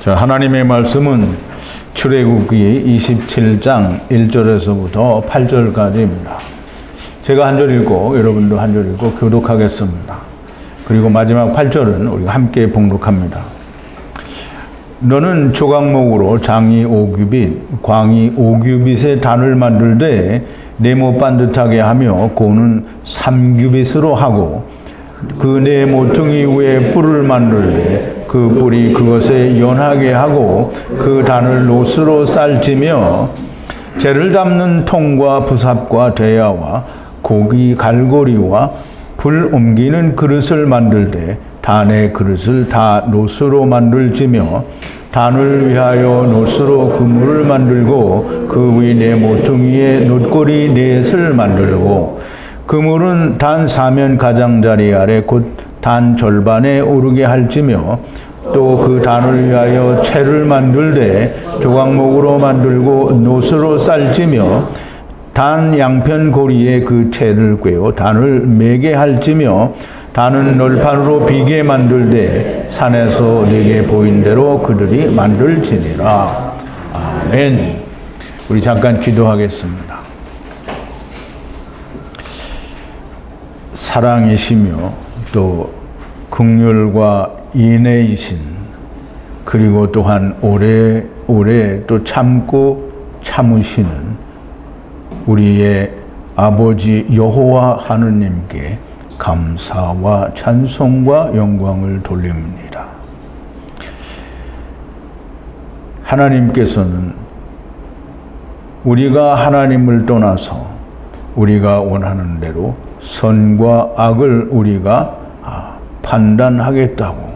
자, 하나님의 말씀은 출애굽기 27장 1절에서부터 8절까지입니다. 제가 한 절 읽고 여러분도 한 절 읽고 교독하겠습니다. 그리고 마지막 8절은 우리가 함께 봉독합니다. 너는 조각목으로 장이 5규빗, 광이 5규빗의 단을 만들되 네모 반듯하게 하며 고는 3규빗으로 하고 그 네 모퉁이 위에 뿔을 만들되 그 뿔이 그것에 연하게 하고 그 단을 노스로 쌀지며 재를 담는 통과 부삽과 대야와 고기 갈고리와 불 옮기는 그릇을 만들되 단의 그릇을 다 노스로 만들지며 단을 위하여 노스로 그물을 만들고 그 위 네 모퉁이에 놋고리 넷을 만들고 그물은 단 사면 가장자리 아래 곧 단 절반에 오르게 할지며 또 그 단을 위하여 채를 만들되 조각목으로 만들고 노스로 쌀지며 단 양편 고리에 그 채를 꿰어 단을 매게 할지며 단은 널판으로 비게 만들되 산에서 네게 보인 대로 그들이 만들지니라. 아멘. 우리 잠깐 기도하겠습니다. 사랑이시며 또 긍휼과 인애이신 그리고 또한 오래 또 참고 참으시는 우리의 아버지 여호와 하느님께 감사와 찬송과 영광을 돌립니다. 하나님께서는 우리가 하나님을 떠나서 우리가 원하는 대로 선과 악을 우리가 판단하겠다고,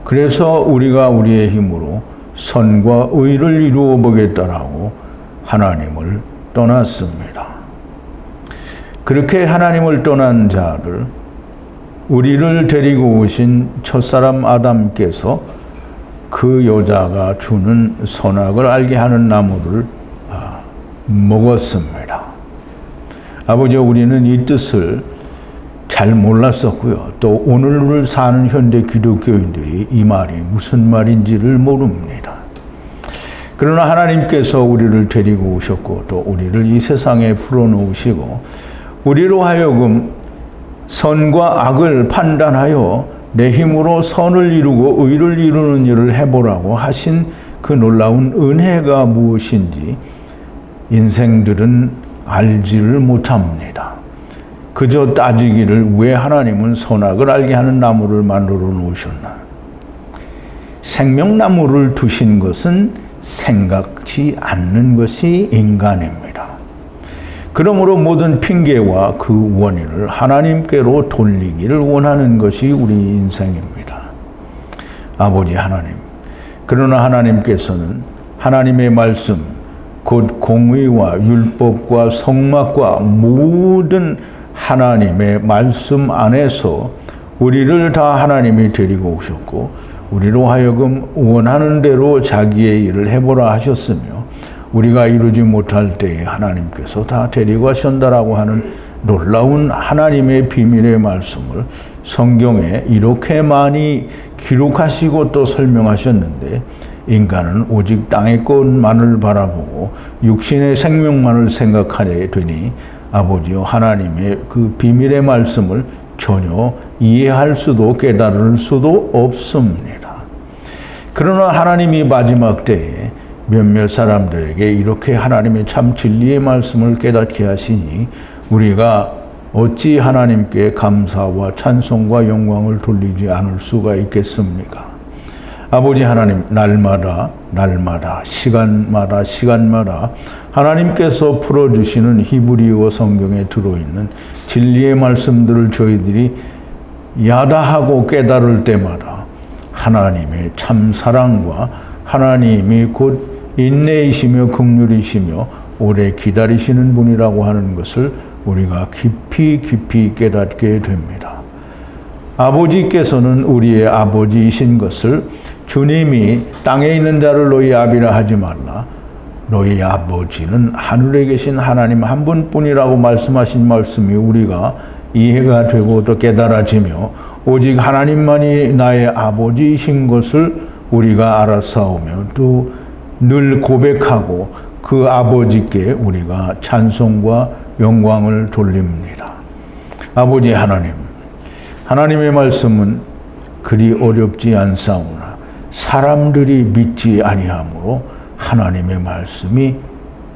그래서 우리가 우리의 힘으로 선과 의를 이루어 보겠다라고 하나님을 떠났습니다. 그렇게 하나님을 떠난 자들, 우리를 데리고 오신 첫사람 아담께서 그 여자가 주는 선악을 알게 하는 나무를 먹었습니다. 아버지, 우리는 이 뜻을 잘 몰랐었고요. 또 오늘을 사는 현대 기독교인들이 이 말이 무슨 말인지를 모릅니다. 그러나 하나님께서 우리를 데리고 오셨고 또 우리를 이 세상에 풀어놓으시고 우리로 하여금 선과 악을 판단하여 내 힘으로 선을 이루고 의를 이루는 일을 해보라고 하신 그 놀라운 은혜가 무엇인지 인생들은 알지를 못합니다. 그저 따지기를 왜 하나님은 선악을 알게 하는 나무를 만들어 놓으셨나? 생명나무를 두신 것은 생각지 않는 것이 인간입니다. 그러므로 모든 핑계와 그 원인을 하나님께로 돌리기를 원하는 것이 우리 인생입니다. 아버지 하나님, 그러나 하나님께서는 하나님의 말씀, 곧 공의와 율법과 성막과 모든 하나님의 말씀 안에서 우리를 다 하나님이 데리고 오셨고 우리로 하여금 원하는 대로 자기의 일을 해보라 하셨으며 우리가 이루지 못할 때에 하나님께서 다 데리고 가신다라고 하는 놀라운 하나님의 비밀의 말씀을 성경에 이렇게 많이 기록하시고 또 설명하셨는데 인간은 오직 땅의 것만을 바라보고 육신의 생명만을 생각하려 되니 아버지여, 하나님의 그 비밀의 말씀을 전혀 이해할 수도 깨달을 수도 없습니다. 그러나 하나님이 마지막 때에 몇몇 사람들에게 이렇게 하나님의 참 진리의 말씀을 깨닫게 하시니 우리가 어찌 하나님께 감사와 찬송과 영광을 돌리지 않을 수가 있겠습니까? 아버지 하나님, 날마다 시간마다 하나님께서 풀어주시는 히브리어 성경에 들어있는 진리의 말씀들을 저희들이 야다하고 깨달을 때마다 하나님의 참 사랑과 하나님이 곧 인내이시며 긍휼이시며 오래 기다리시는 분이라고 하는 것을 우리가 깊이 깨닫게 됩니다. 아버지께서는 우리의 아버지이신 것을 주님이 땅에 있는 자를 너희 아비라 하지 말라, 너희 아버지는 하늘에 계신 하나님 한 분뿐이라고 말씀하신 말씀이 우리가 이해가 되고 또 깨달아지며 오직 하나님만이 나의 아버지이신 것을 우리가 알아싸우며 또 늘 고백하고 그 아버지께 우리가 찬송과 영광을 돌립니다. 아버지 하나님, 하나님의 말씀은 그리 어렵지 않사오나 사람들이 믿지 아니하므로 하나님의 말씀이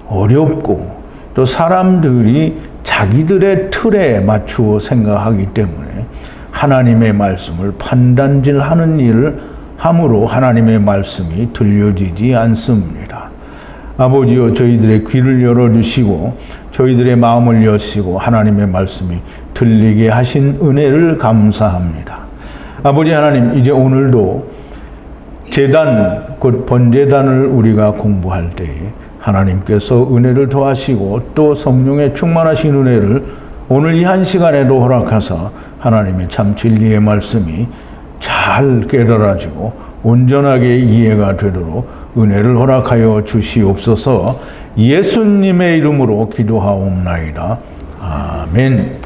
어렵고 또 사람들이 자기들의 틀에 맞추어 생각하기 때문에 하나님의 말씀을 판단질하는 일을 함으로 하나님의 말씀이 들려지지 않습니다. 아버지여, 저희들의 귀를 열어주시고 저희들의 마음을 여시고 하나님의 말씀이 들리게 하신 은혜를 감사합니다. 아버지 하나님, 이제 오늘도 제단, 곧 번제단을 우리가 공부할 때에 하나님께서 은혜를 더하시고 또 성령의 충만하신 은혜를 오늘 이 한 시간에도 허락하사 하나님의 참 진리의 말씀이 잘 깨달아지고 온전하게 이해가 되도록 은혜를 허락하여 주시옵소서. 예수님의 이름으로 기도하옵나이다. 아멘.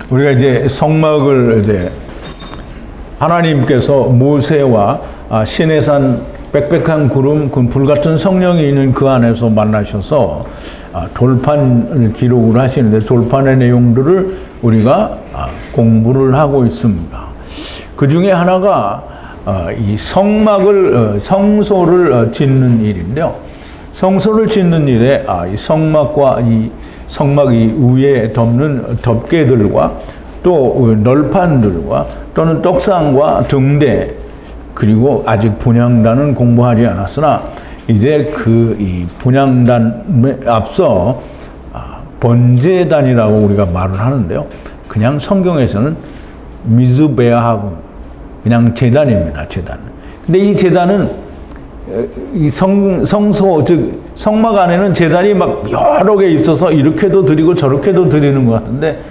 우리가 이제 성막을 이제 하나님께서 모세와 시내산 빽빽한 구름, 불같은 성령이 있는 그 안에서 만나셔서 돌판을 기록을 하시는데 돌판의 내용들을 우리가 공부를 하고 있습니다. 그 중에 하나가 이 성소를 짓는 일인데요. 성소를 짓는 일에 이 성막과 이 성막 위에 덮는 덮개들과 또 널판들과 또는 떡상과 등대, 그리고 아직 분향단은 공부하지 않았으나 이제 이 분향단에 앞서 번제단이라고 우리가 말을 하는데요. 그냥 성경에서는 미즈베아하고 그냥 제단입니다. 제단. 근데 이 제단은 이 성소, 즉 성막 안에는 제단이 막 여러 개 있어서 이렇게도 드리고 저렇게도 드리는 것 같은데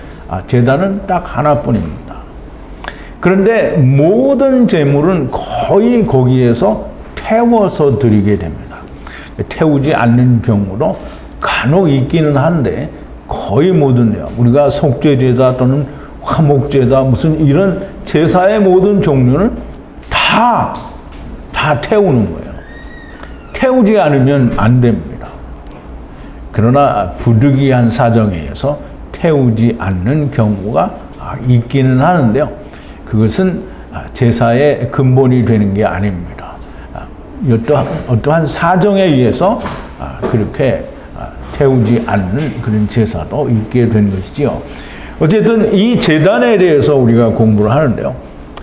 제단은 딱 하나뿐입니다. 그런데 모든 제물은 거의 거기에서 태워서 드리게 됩니다. 태우지 않는 경우도 간혹 있기는 한데 거의 모든요. 우리가 속죄제다 또는 화목제다 무슨 이런 제사의 모든 종류는 다 태우는 거예요. 태우지 않으면 안 됩니다. 그러나 부득이한 사정에 의해서 태우지 않는 경우가 있기는 하는데요. 그것은 제사의 근본이 되는 게 아닙니다. 어떠한 사정에 의해서 그렇게 태우지 않는 그런 제사도 있게 된 것이지요. 어쨌든 이 제단에 대해서 우리가 공부를 하는데요.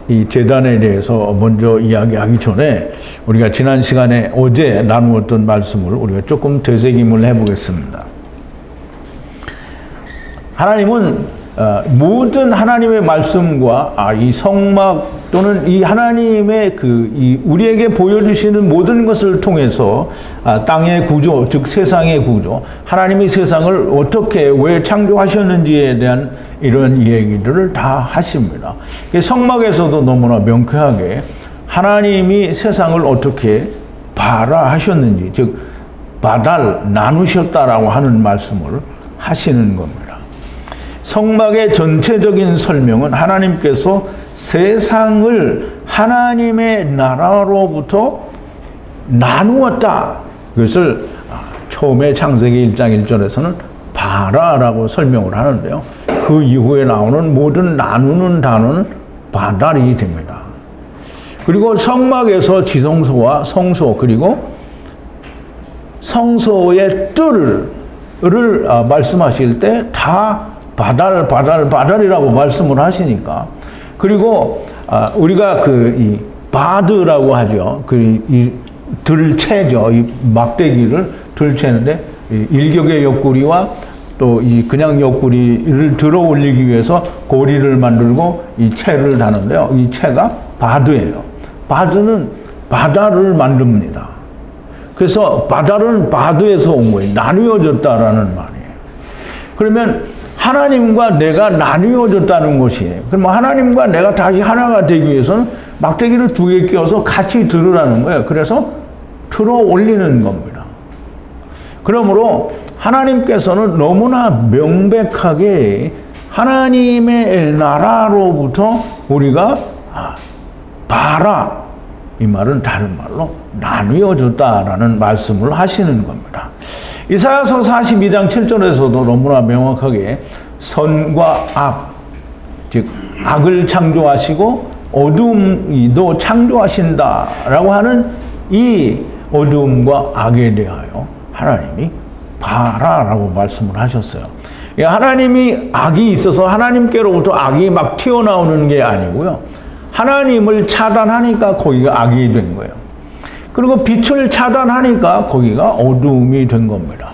이 제단에 대해서 먼저 이야기하기 전에 우리가 지난 시간에 어제 나누었던 말씀을 우리가 조금 되새김을 해보겠습니다. 하나님은 모든 하나님의 말씀과 이 성막 또는 이 하나님의 이 우리에게 보여주시는 모든 것을 통해서 땅의 구조, 즉 세상의 구조, 하나님이 세상을 어떻게 왜 창조하셨는지에 대한 이런 얘기들을 다 하십니다. 성막에서도 너무나 명쾌하게 하나님이 세상을 어떻게 발화하셨는지, 즉 나누셨다라고 하는 말씀을 하시는 겁니다. 성막의 전체적인 설명은 하나님께서 세상을 하나님의 나라로부터 나누었다. 그것을 처음에 창세기 1장 1절에서는 바라라고 설명을 하는데요. 그 이후에 나오는 모든 나누는 단어는 바달이 됩니다. 그리고 성막에서 지성소와 성소 그리고 성소의 뜰을 말씀하실 때 다 바달이라고 말씀을 하시니까, 그리고 우리가 이 바드라고 하죠. 이 들채죠. 이 막대기를 들채는데 일격의 옆구리와 또 이 그냥 옆구리를 들어 올리기 위해서 고리를 만들고 이 채를 다는데요. 이 채가 바드예요. 바드는 바다를 만듭니다. 그래서 바달은 바드에서 온 거예요. 나뉘어졌다라는 말이에요. 그러면 하나님과 내가 나뉘어졌다는 것이에요. 그럼 하나님과 내가 다시 하나가 되기 위해서는 막대기를 두 개 끼워서 같이 들으라는 거예요. 그래서 들어 올리는 겁니다. 그러므로 하나님께서는 너무나 명백하게 하나님의 나라로부터 우리가 봐라. 이 말은 다른 말로 나뉘어졌다라는 말씀을 하시는 겁니다. 이사야서 42장 7절에서도 너무나 명확하게 선과 악, 즉 악을 창조하시고 어둠도 창조하신다라고 하는 이 어둠과 악에 대하여 하나님이 봐라라고 말씀을 하셨어요. 하나님이 악이 있어서 하나님께로부터 악이 막 튀어나오는 게 아니고요. 하나님을 차단하니까 거기가 악이 된 거예요. 그리고 빛을 차단하니까 거기가 어두움이 된 겁니다.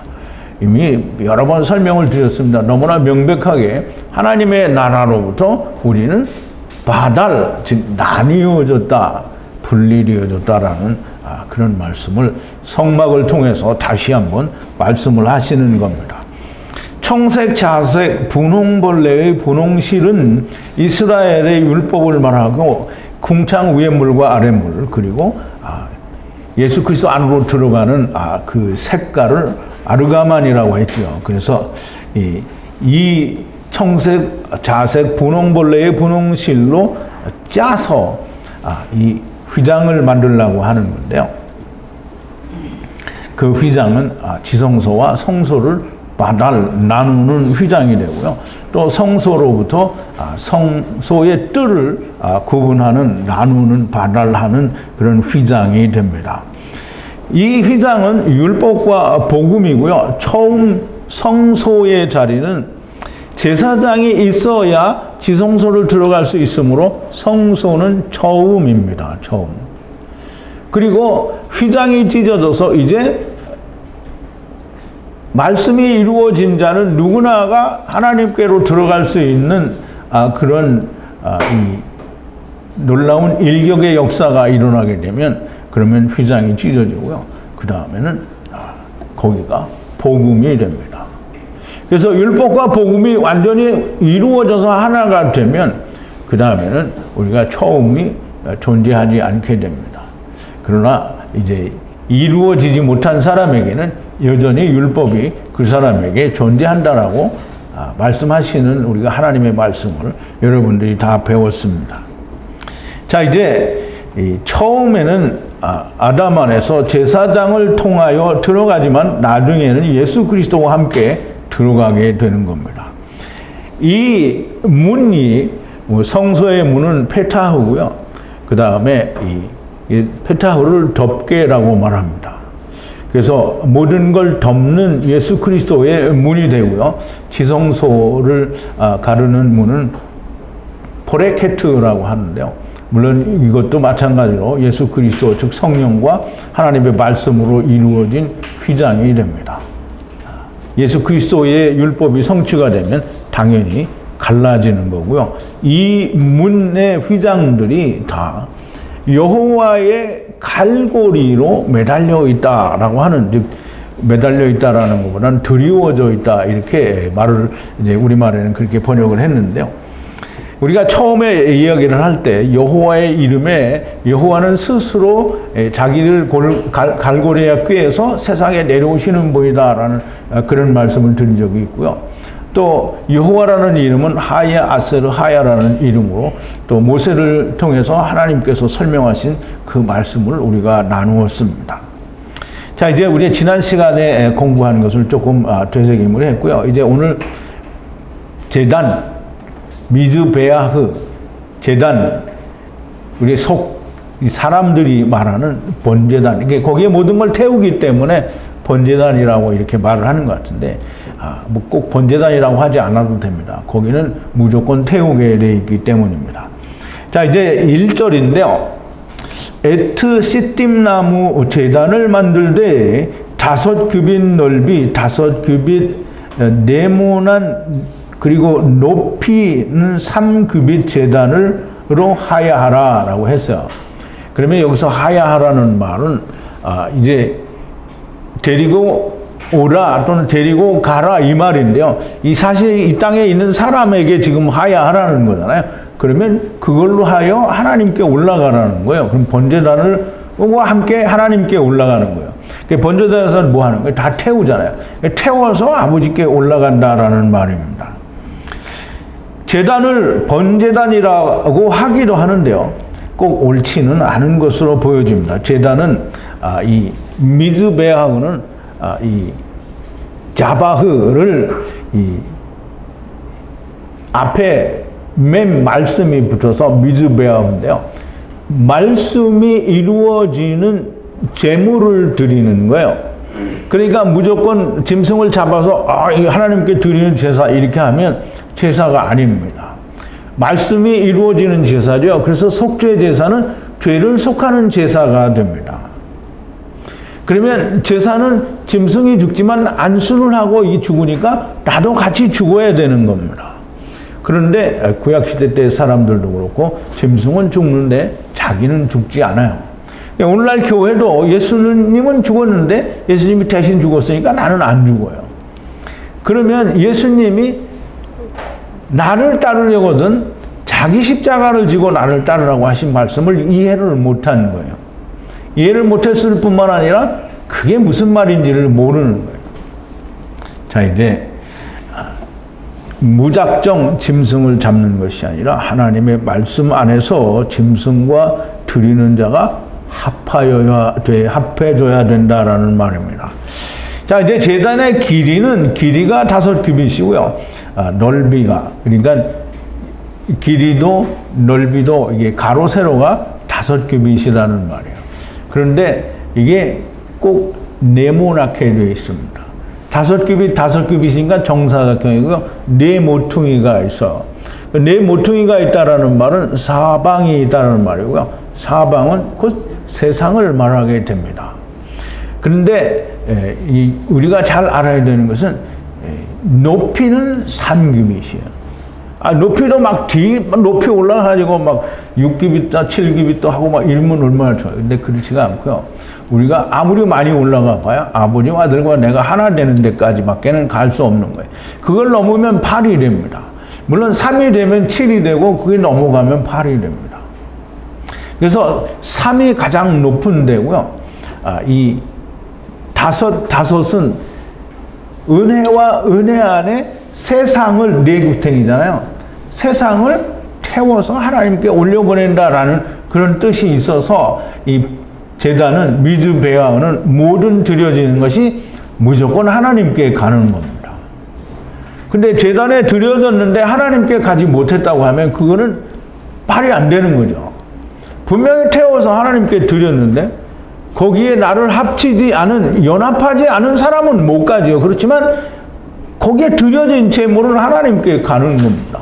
이미 여러 번 설명을 드렸습니다. 너무나 명백하게 하나님의 나라로부터 우리는 바달, 즉 나뉘어졌다, 분리되어졌다라는 그런 말씀을 성막을 통해서 다시 한번 말씀을 하시는 겁니다. 청색, 자색, 분홍벌레의 분홍실은 이스라엘의 율법을 말하고 궁창 위의 물과 아래 물, 그리고 예수 그리스도 안으로 들어가는 그 색깔을 아르가만이라고 했죠. 그래서 이 청색, 자색, 분홍벌레의 분홍실로 짜서 이 휘장을 만들려고 하는 건데요. 그 휘장은 지성소와 성소를 바달 나누는 휘장이 되고요. 또 성소로부터 성소의 뜰을 구분하는 나누는 바달하는 그런 휘장이 됩니다. 이 휘장은 율법과 복음이고요. 처음 성소의 자리는 제사장이 있어야 지성소를 들어갈 수 있으므로 성소는 처음입니다. 처음. 그리고 휘장이 찢어져서 이제 말씀이 이루어진 자는 누구나가 하나님께로 들어갈 수 있는 그런 이 놀라운 일격의 역사가 일어나게 되면 그러면 휘장이 찢어지고요. 그 다음에는 거기가 복음이 됩니다. 그래서 율법과 복음이 완전히 이루어져서 하나가 되면 그 다음에는 우리가 처음이 존재하지 않게 됩니다. 그러나 이제 이루어지지 못한 사람에게는 여전히 율법이 그 사람에게 존재한다라고 말씀하시는 우리가 하나님의 말씀을 여러분들이 다 배웠습니다. 자, 이제 처음에는 아담 안에서 제사장을 통하여 들어가지만 나중에는 예수 그리스도와 함께 들어가게 되는 겁니다. 이 문이 성소의 문은 페타흐고요. 그 다음에 이 페타흐를 덮개라고 말합니다. 그래서 모든 걸 덮는 예수 그리스도의 문이 되고요. 지성소를 가르는 문은 포레케트라고 하는데요. 물론 이것도 마찬가지로 예수 그리스도 즉 성령과 하나님의 말씀으로 이루어진 휘장이 됩니다. 예수 그리스도의 율법이 성취가 되면 당연히 갈라지는 거고요. 이 문의 휘장들이 다 여호와의 갈고리로 매달려 있다라고 하는, 즉 매달려 있다라는 것보다는 드리워져 있다 이렇게 말을 이제 우리말에는 그렇게 번역을 했는데요. 우리가 처음에 이야기를 할 때 여호와의 이름에 여호와는 스스로 자기를 갈고리에 꿰어서 세상에 내려오시는 분이다라는 그런 말씀을 드린 적이 있고요. 또 여호와라는 이름은 하야 아세르 하야라는 이름으로 또 모세를 통해서 하나님께서 설명하신 그 말씀을 우리가 나누었습니다. 자, 이제 우리 지난 시간에 공부한 것을 조금 되새김을 했고요. 이제 오늘 제단 미즈베아흐 제단, 우리 사람들이 말하는 번제단, 이게 거기에 모든 걸 태우기 때문에 번제단이라고 이렇게 말을 하는 것 같은데, 뭐 꼭 번제단이라고 하지 않아도 됩니다. 거기는 무조건 태우게 되어 있기 때문입니다. 자, 이제 1절인데요. 에트 시딤나무 제단을 만들되 5규빗 넓이 5규빗 네모난 그리고 높이는 3규빗 제단으로 하야하라라고 했어요. 그러면 여기서 하야하라는 말은 이제 데리고 오라 또는 데리고 가라 이 말인데요. 이 사실 이 땅에 있는 사람에게 지금 하야하라는 거잖아요. 그러면 그걸로 하여 하나님께 올라가라는 거예요. 그럼 번제단을 함께 하나님께 올라가는 거예요. 번제단에서는 뭐 하는 거예요? 다 태우잖아요. 태워서 아버지께 올라간다라는 말입니다. 제단을 번제단이라고 하기도 하는데요. 꼭 옳지는 않은 것으로 보여집니다. 제단은 이 미즈베하고는 이 자바흐를 이 앞에 맨 말씀이 붙어서 미즈베하인데요. 말씀이 이루어지는 제물을 드리는 거예요. 그러니까 무조건 짐승을 잡아서 하나님께 드리는 제사 이렇게 하면 제사가 아닙니다. 말씀이 이루어지는 제사죠. 그래서 속죄 제사는 죄를 속하는 제사가 됩니다. 그러면 제사는 짐승이 죽지만 안수를 하고 이 죽으니까 나도 같이 죽어야 되는 겁니다. 그런데 구약시대 때 사람들도 그렇고 짐승은 죽는데 자기는 죽지 않아요. 오늘날 교회도 예수님은 죽었는데 예수님이 대신 죽었으니까 나는 안 죽어요. 그러면 예수님이 나를 따르려거든 자기 십자가를 지고 나를 따르라고 하신 말씀을 이해를 못한 거예요. 이해를 못했을 뿐만 아니라 그게 무슨 말인지를 모르는 거예요. 자, 이제 무작정 짐승을 잡는 것이 아니라 하나님의 말씀 안에서 짐승과 드리는 자가 합해져야 된다라는 말입니다. 자, 이제 제단의 길이가 5규빗이고요. 넓이가, 그러니까 길이도 넓이도 이게 가로 세로가 5규빗이라는 말이에요. 그런데 이게 꼭 네모나게 되어 있습니다. 5규빗이니까 정사각형이고요. 네 모퉁이가 있어. 네 모퉁이가 있다라는 말은 사방이 있다는 말이고요. 사방은 곧 세상을 말하게 됩니다. 그런데 우리가 잘 알아야 되는 것은 높이는 3규빗이에요. 높이도 막 높이 올라가지고 막 6규빗도 7규빗도 하고 막 이러면 얼마나 좋아요. 근데 그렇지가 않고요. 우리가 아무리 많이 올라가 봐야 아버지와 아들과 내가 하나 되는 데까지밖에는 갈 수 없는 거예요. 그걸 넘으면 8이 됩니다. 물론 3이 되면 7이 되고 그게 넘어가면 8이 됩니다. 그래서 3이 가장 높은 데고요. 이 다섯은 은혜와 은혜 안에 세상을 네 구탱이잖아요. 세상을 태워서 하나님께 올려보낸다라는 그런 뜻이 있어서 이 제단은 미즈베아는 모든 드려지는 것이 무조건 하나님께 가는 겁니다. 근데 제단에 드려졌는데 하나님께 가지 못했다고 하면 그거는 말이 안 되는 거죠. 분명히 태워서 하나님께 드렸는데 거기에 나를 연합하지 않은 사람은 못 가죠. 그렇지만 거기에 드려진 제물은 하나님께 가는 겁니다.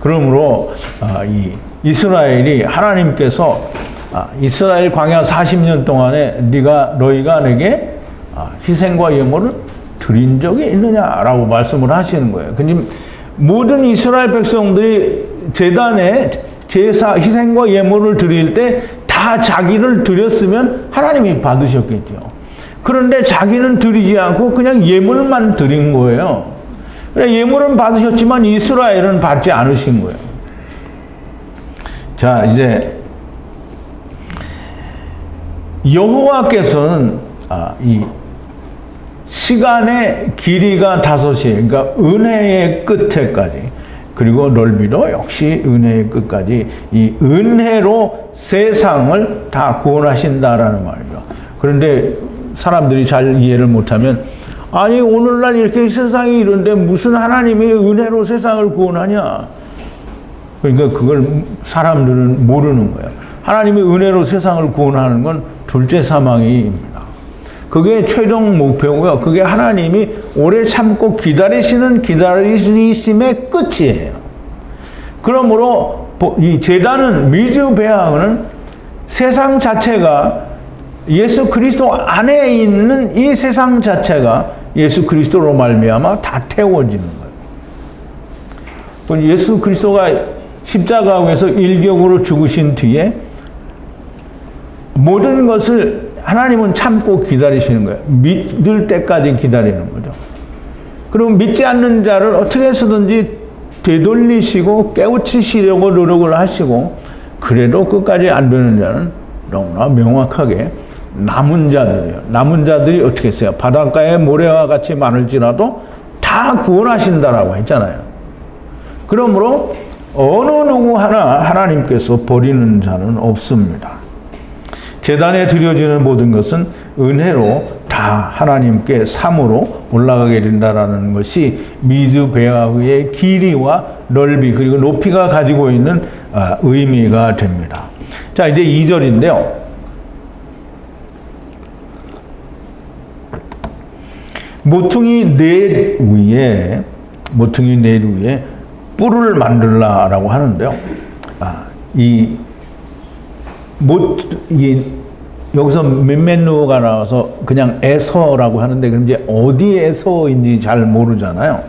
그러므로 이 이스라엘이 하나님께서 이스라엘 광야 40년 동안에 너희가 내게 희생과 예물을 드린 적이 있느냐라고 말씀을 하시는 거예요. 근데 모든 이스라엘 백성들이 제단에 제사 희생과 예물을 드릴 때 다 자기를 드렸으면 하나님이 받으셨겠죠. 그런데 자기는 드리지 않고 그냥 예물만 드린 거예요. 예물은 받으셨지만 이스라엘은 받지 않으신 거예요. 자, 이제 여호와께서는 이 시간의 길이가 5이, 그러니까 은혜의 끝에까지, 그리고 넓이도 역시 은혜의 끝까지 이 은혜로 세상을 다 구원하신다라는 말이죠. 그런데 사람들이 잘 이해를 못하면 아니 오늘날 이렇게 세상이 이런데 무슨 하나님이 은혜로 세상을 구원하냐. 그러니까 그걸 사람들은 모르는 거예요. 하나님이 은혜로 세상을 구원하는 건 둘째 사망입니다. 그게 최종 목표고요. 그게 하나님이 오래 참고 기다리시는 기다리심의 끝이에요. 그러므로 이 제단은 미즈베아는 세상 자체가 예수 그리스도 안에 있는 이 세상 자체가 예수 그리스도로 말미암아 다 태워지는 거예요. 예수 그리스도가 십자가에서 일격으로 죽으신 뒤에 모든 것을 하나님은 참고 기다리시는 거예요. 믿을 때까지 기다리는 거죠. 그럼 믿지 않는 자를 어떻게 해서든지 되돌리시고 깨우치시려고 노력을 하시고 그래도 끝까지 안 되는 자는 너무나 명확하게 남은 자들이에요. 남은 자들이 어떻게 했어요? 바닷가의 모래와 같이 많을지라도 다 다 구원하신다라고 했잖아요. 그러므로 어느 누구 하나 하나님께서 버리는 자는 없습니다. 제단에 드려지는 모든 것은 은혜로 다 하나님께 삼으로 올라가게 된다라는 것이 미즈베아의 길이와 넓이 그리고 높이가 가지고 있는 의미가 됩니다. 자, 이제 2절인데요. 모퉁이 넷 위에 뿔을 만들라라고 하는데요. 여기서 멤메누가 나와서 그냥 에서라고 하는데, 그럼 이제 어디에서인지 잘 모르잖아요.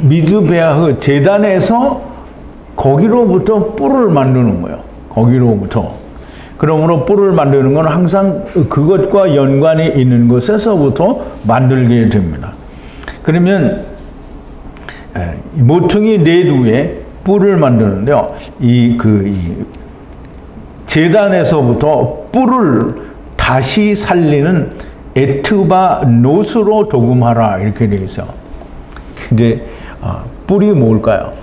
미즈베아흐 제단에서 거기로부터 뿔을 만드는 거예요. 거기로부터. 그러므로 뿔을 만드는 건 항상 그것과 연관이 있는 곳에서부터 만들게 됩니다. 그러면 모퉁이 넷 위에 뿔을 만드는데요. 제단에서부터 뿔을 다시 살리는 에트바 노스로 도금하라 이렇게 되어 있어요. 이제 뿔이 뭘까요?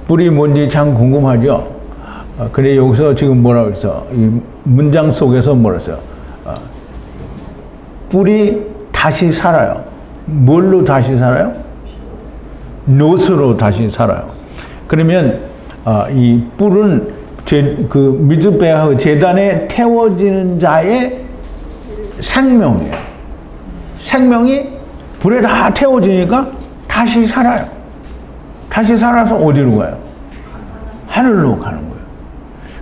뿔이 뭔지 참 궁금하죠? 그래, 여기서 지금 뭐라고 했어? 이 문장 속에서 뭐라고 했어요? 뿔이 다시 살아요. 뭘로 다시 살아요? 노스로 다시 살아요. 그러면 이 뿔은 미즈베아 제단에 태워지는 자의 생명이에요. 생명이 불에 다 태워지니까 다시 살아요. 다시 살아서 어디로 가요? 하늘로 가는 거예요.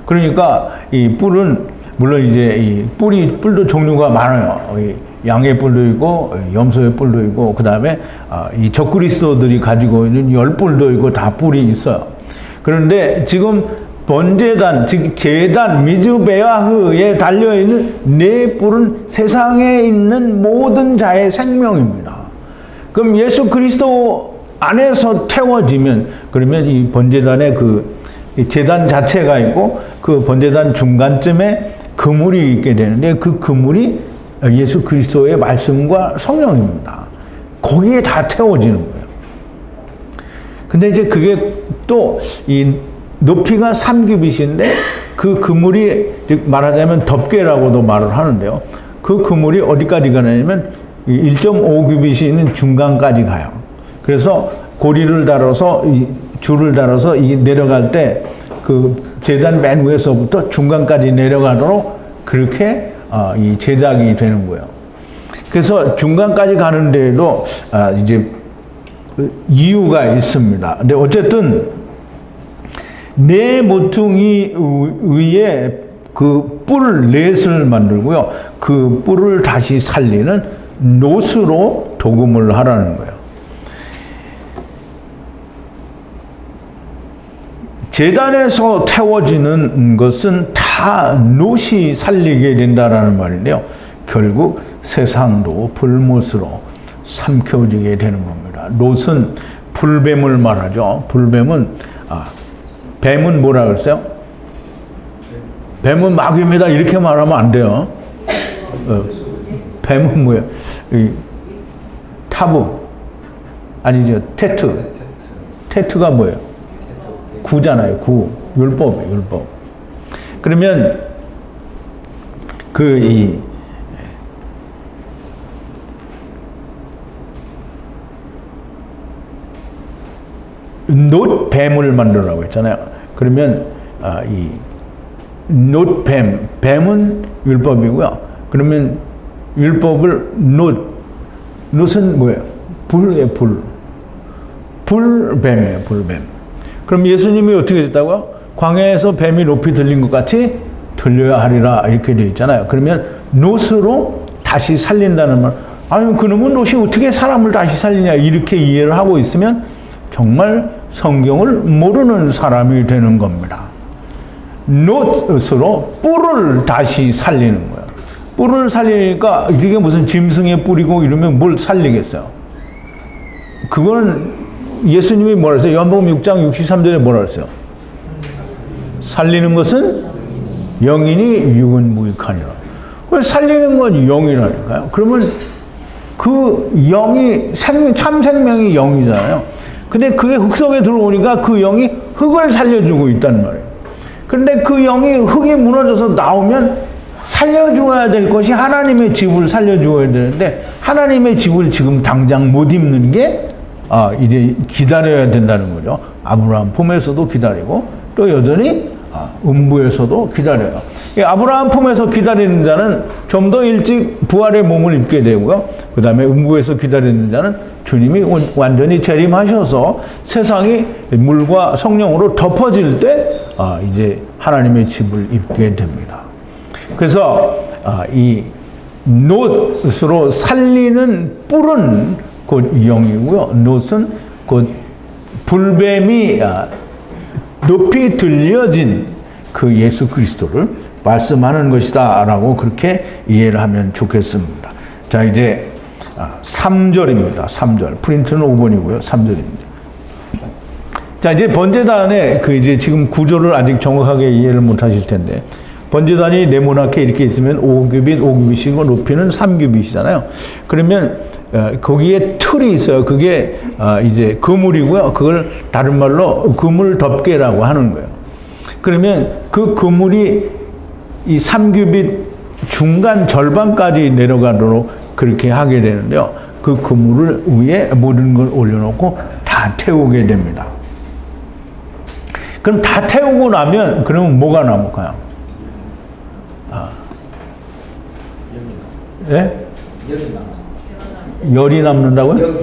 그러니까 이 뿔은 물론 이제 이 뿔도 종류가 많아요. 양의 뿔도 있고 염소의 뿔도 있고 그 다음에 이 적그리스도들이 가지고 있는 열뿔도 있고 다 뿔이 있어요. 그런데 지금 번제단 즉 제단 미즈베아흐에 달려있는 네 뿔은 세상에 있는 모든 자의 생명입니다. 그럼 예수 그리스도 안에서 태워지면 그러면 이 번제단의 이 제단 자체가 있고 그 번제단 중간쯤에 그물이 있게 되는데 그 그물이 예수 그리스도의 말씀과 성령입니다. 거기에 다 태워지는 거예요. 근데 이제 그게 또 이 높이가 3규빗인데 그 그물이 말하자면 덮개라고도 말을 하는데요. 그 그물이 어디까지 가냐면 1.5규빗이 있는 중간까지 가요. 그래서 고리를 달아서 줄을 달아서 내려갈 때 그 제단 맨 위에서부터 중간까지 내려가도록 그렇게 이 제작이 되는 거예요. 그래서 중간까지 가는 데에도 이제 이유가 있습니다. 근데 어쨌든 네 모퉁이 위에 그 뿔 넷을 만들고요. 그 뿔을 다시 살리는 노스로 도금을 하라는 거예요. 제단에서 태워지는 것은 다 놋이 살리게 된다라는 말인데요. 결국 세상도 불못으로 삼켜지게 되는 겁니다. 놋은 불뱀을 말하죠. 불뱀은 뱀은 뭐라 그랬어요? 뱀은 마귀입니다. 이렇게 말하면 안 돼요. 뱀은 뭐예요? 타부 아니죠. 테트가 뭐예요? 구잖아요. 구. 율법이에요. 율법. 그러면 놋뱀을 만들라고 했잖아요. 그러면 이 놋뱀은 율법이고요. 그러면 율법을 놋은 뭐예요? 불이에요. 불뱀이에요. 불뱀. 그럼 예수님이 어떻게 됐다고요? 광야에서 뱀이 높이 들린 것 같이 들려야 하리라 이렇게 되어 있잖아요. 그러면 놋으로 다시 살린다는 말. 아니 그놈은 놋이 어떻게 사람을 다시 살리냐 이렇게 이해를 하고 있으면 정말 성경을 모르는 사람이 되는 겁니다. 놋으로 뿔을 다시 살리는 거예요. 뿔을 살리니까 이게 무슨 짐승의 뿔이고 이러면 뭘 살리겠어요? 그거는 예수님이 뭐라 했어요? 요한복음 6장 63절에 뭐라 했어요? 살리는 것은 영이니 육은 무익하니라. 왜 살리는 건 영이라니까요? 그러면 그 영이 참 생명이 영이잖아요. 근데 그게 흙 속에 들어오니까 그 영이 흙을 살려주고 있단 말이에요. 그런데 그 영이 흙이 무너져서 나오면 살려주어야 될 것이 하나님의 집을 살려주어야 되는데 하나님의 집을 지금 당장 못 입는 게 이제 기다려야 된다는 거죠. 아브라함 품에서도 기다리고 또 여전히 음부에서도 기다려요. 아브라함 품에서 기다리는 자는 좀 더 일찍 부활의 몸을 입게 되고요. 그 다음에 음부에서 기다리는 자는 주님이 완전히 재림하셔서 세상이 물과 성령으로 덮어질 때 이제 하나님의 집을 입게 됩니다. 그래서 이 놋으로 살리는 뿔은 곧 영이고요. 놋은 곧 불뱀이 높이 들려진 그 예수 그리스도를 말씀하는 것이다 라고 그렇게 이해를 하면 좋겠습니다. 자, 이제 3절입니다. 3절. 프린트는 5번이고요. 3절입니다. 자, 이제 번제단의 이제 지금 구조를 아직 정확하게 이해를 못 하실 텐데, 번제단이 네모나게 이렇게 있으면 5규빗, 5규빗이고 높이는 3규빗이잖아요. 그러면 거기에 틀이 있어요. 그게 이제 그물이고요. 그걸 다른 말로 그물 덮개라고 하는 거예요. 그러면 그 그물이 이 3규빗 중간 절반까지 내려가도록 그렇게 하게 되는데요. 그 그물을 위에 모든 걸 올려놓고 다 태우게 됩니다. 그럼 다 태우고 나면 그러면 뭐가 남을까요? 예? 열이 남는다고요?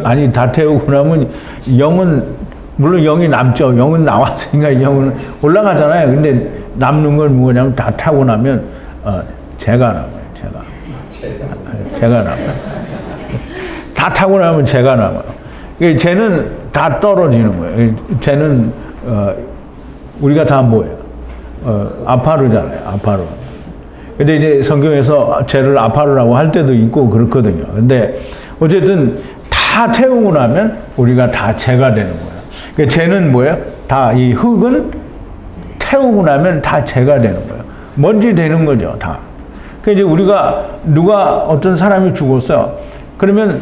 아니, 다 태우고 나면 영은, 물론 영이 남죠. 영은 나왔으니까 영은 올라가잖아요. 근데 남는 건 뭐냐면 다 타고 나면 재가 남아요. 재가 남아요. 다 타고 나면 재가 남아요. 재는 다 떨어지는 거예요. 재는 우리가 다 뭐예요? 아파르잖아요. 아파르. 근데 이제 성경에서 죄를 아파르라고 할 때도 있고 그렇거든요. 근데 어쨌든 다 태우고 나면 우리가 다 죄가 되는 거예요. 그러니까 죄는 뭐예요? 다 이 흙은 태우고 나면 다 죄가 되는 거예요. 먼지 되는 거죠, 다. 그러니까 이제 우리가 어떤 사람이 죽었어요. 그러면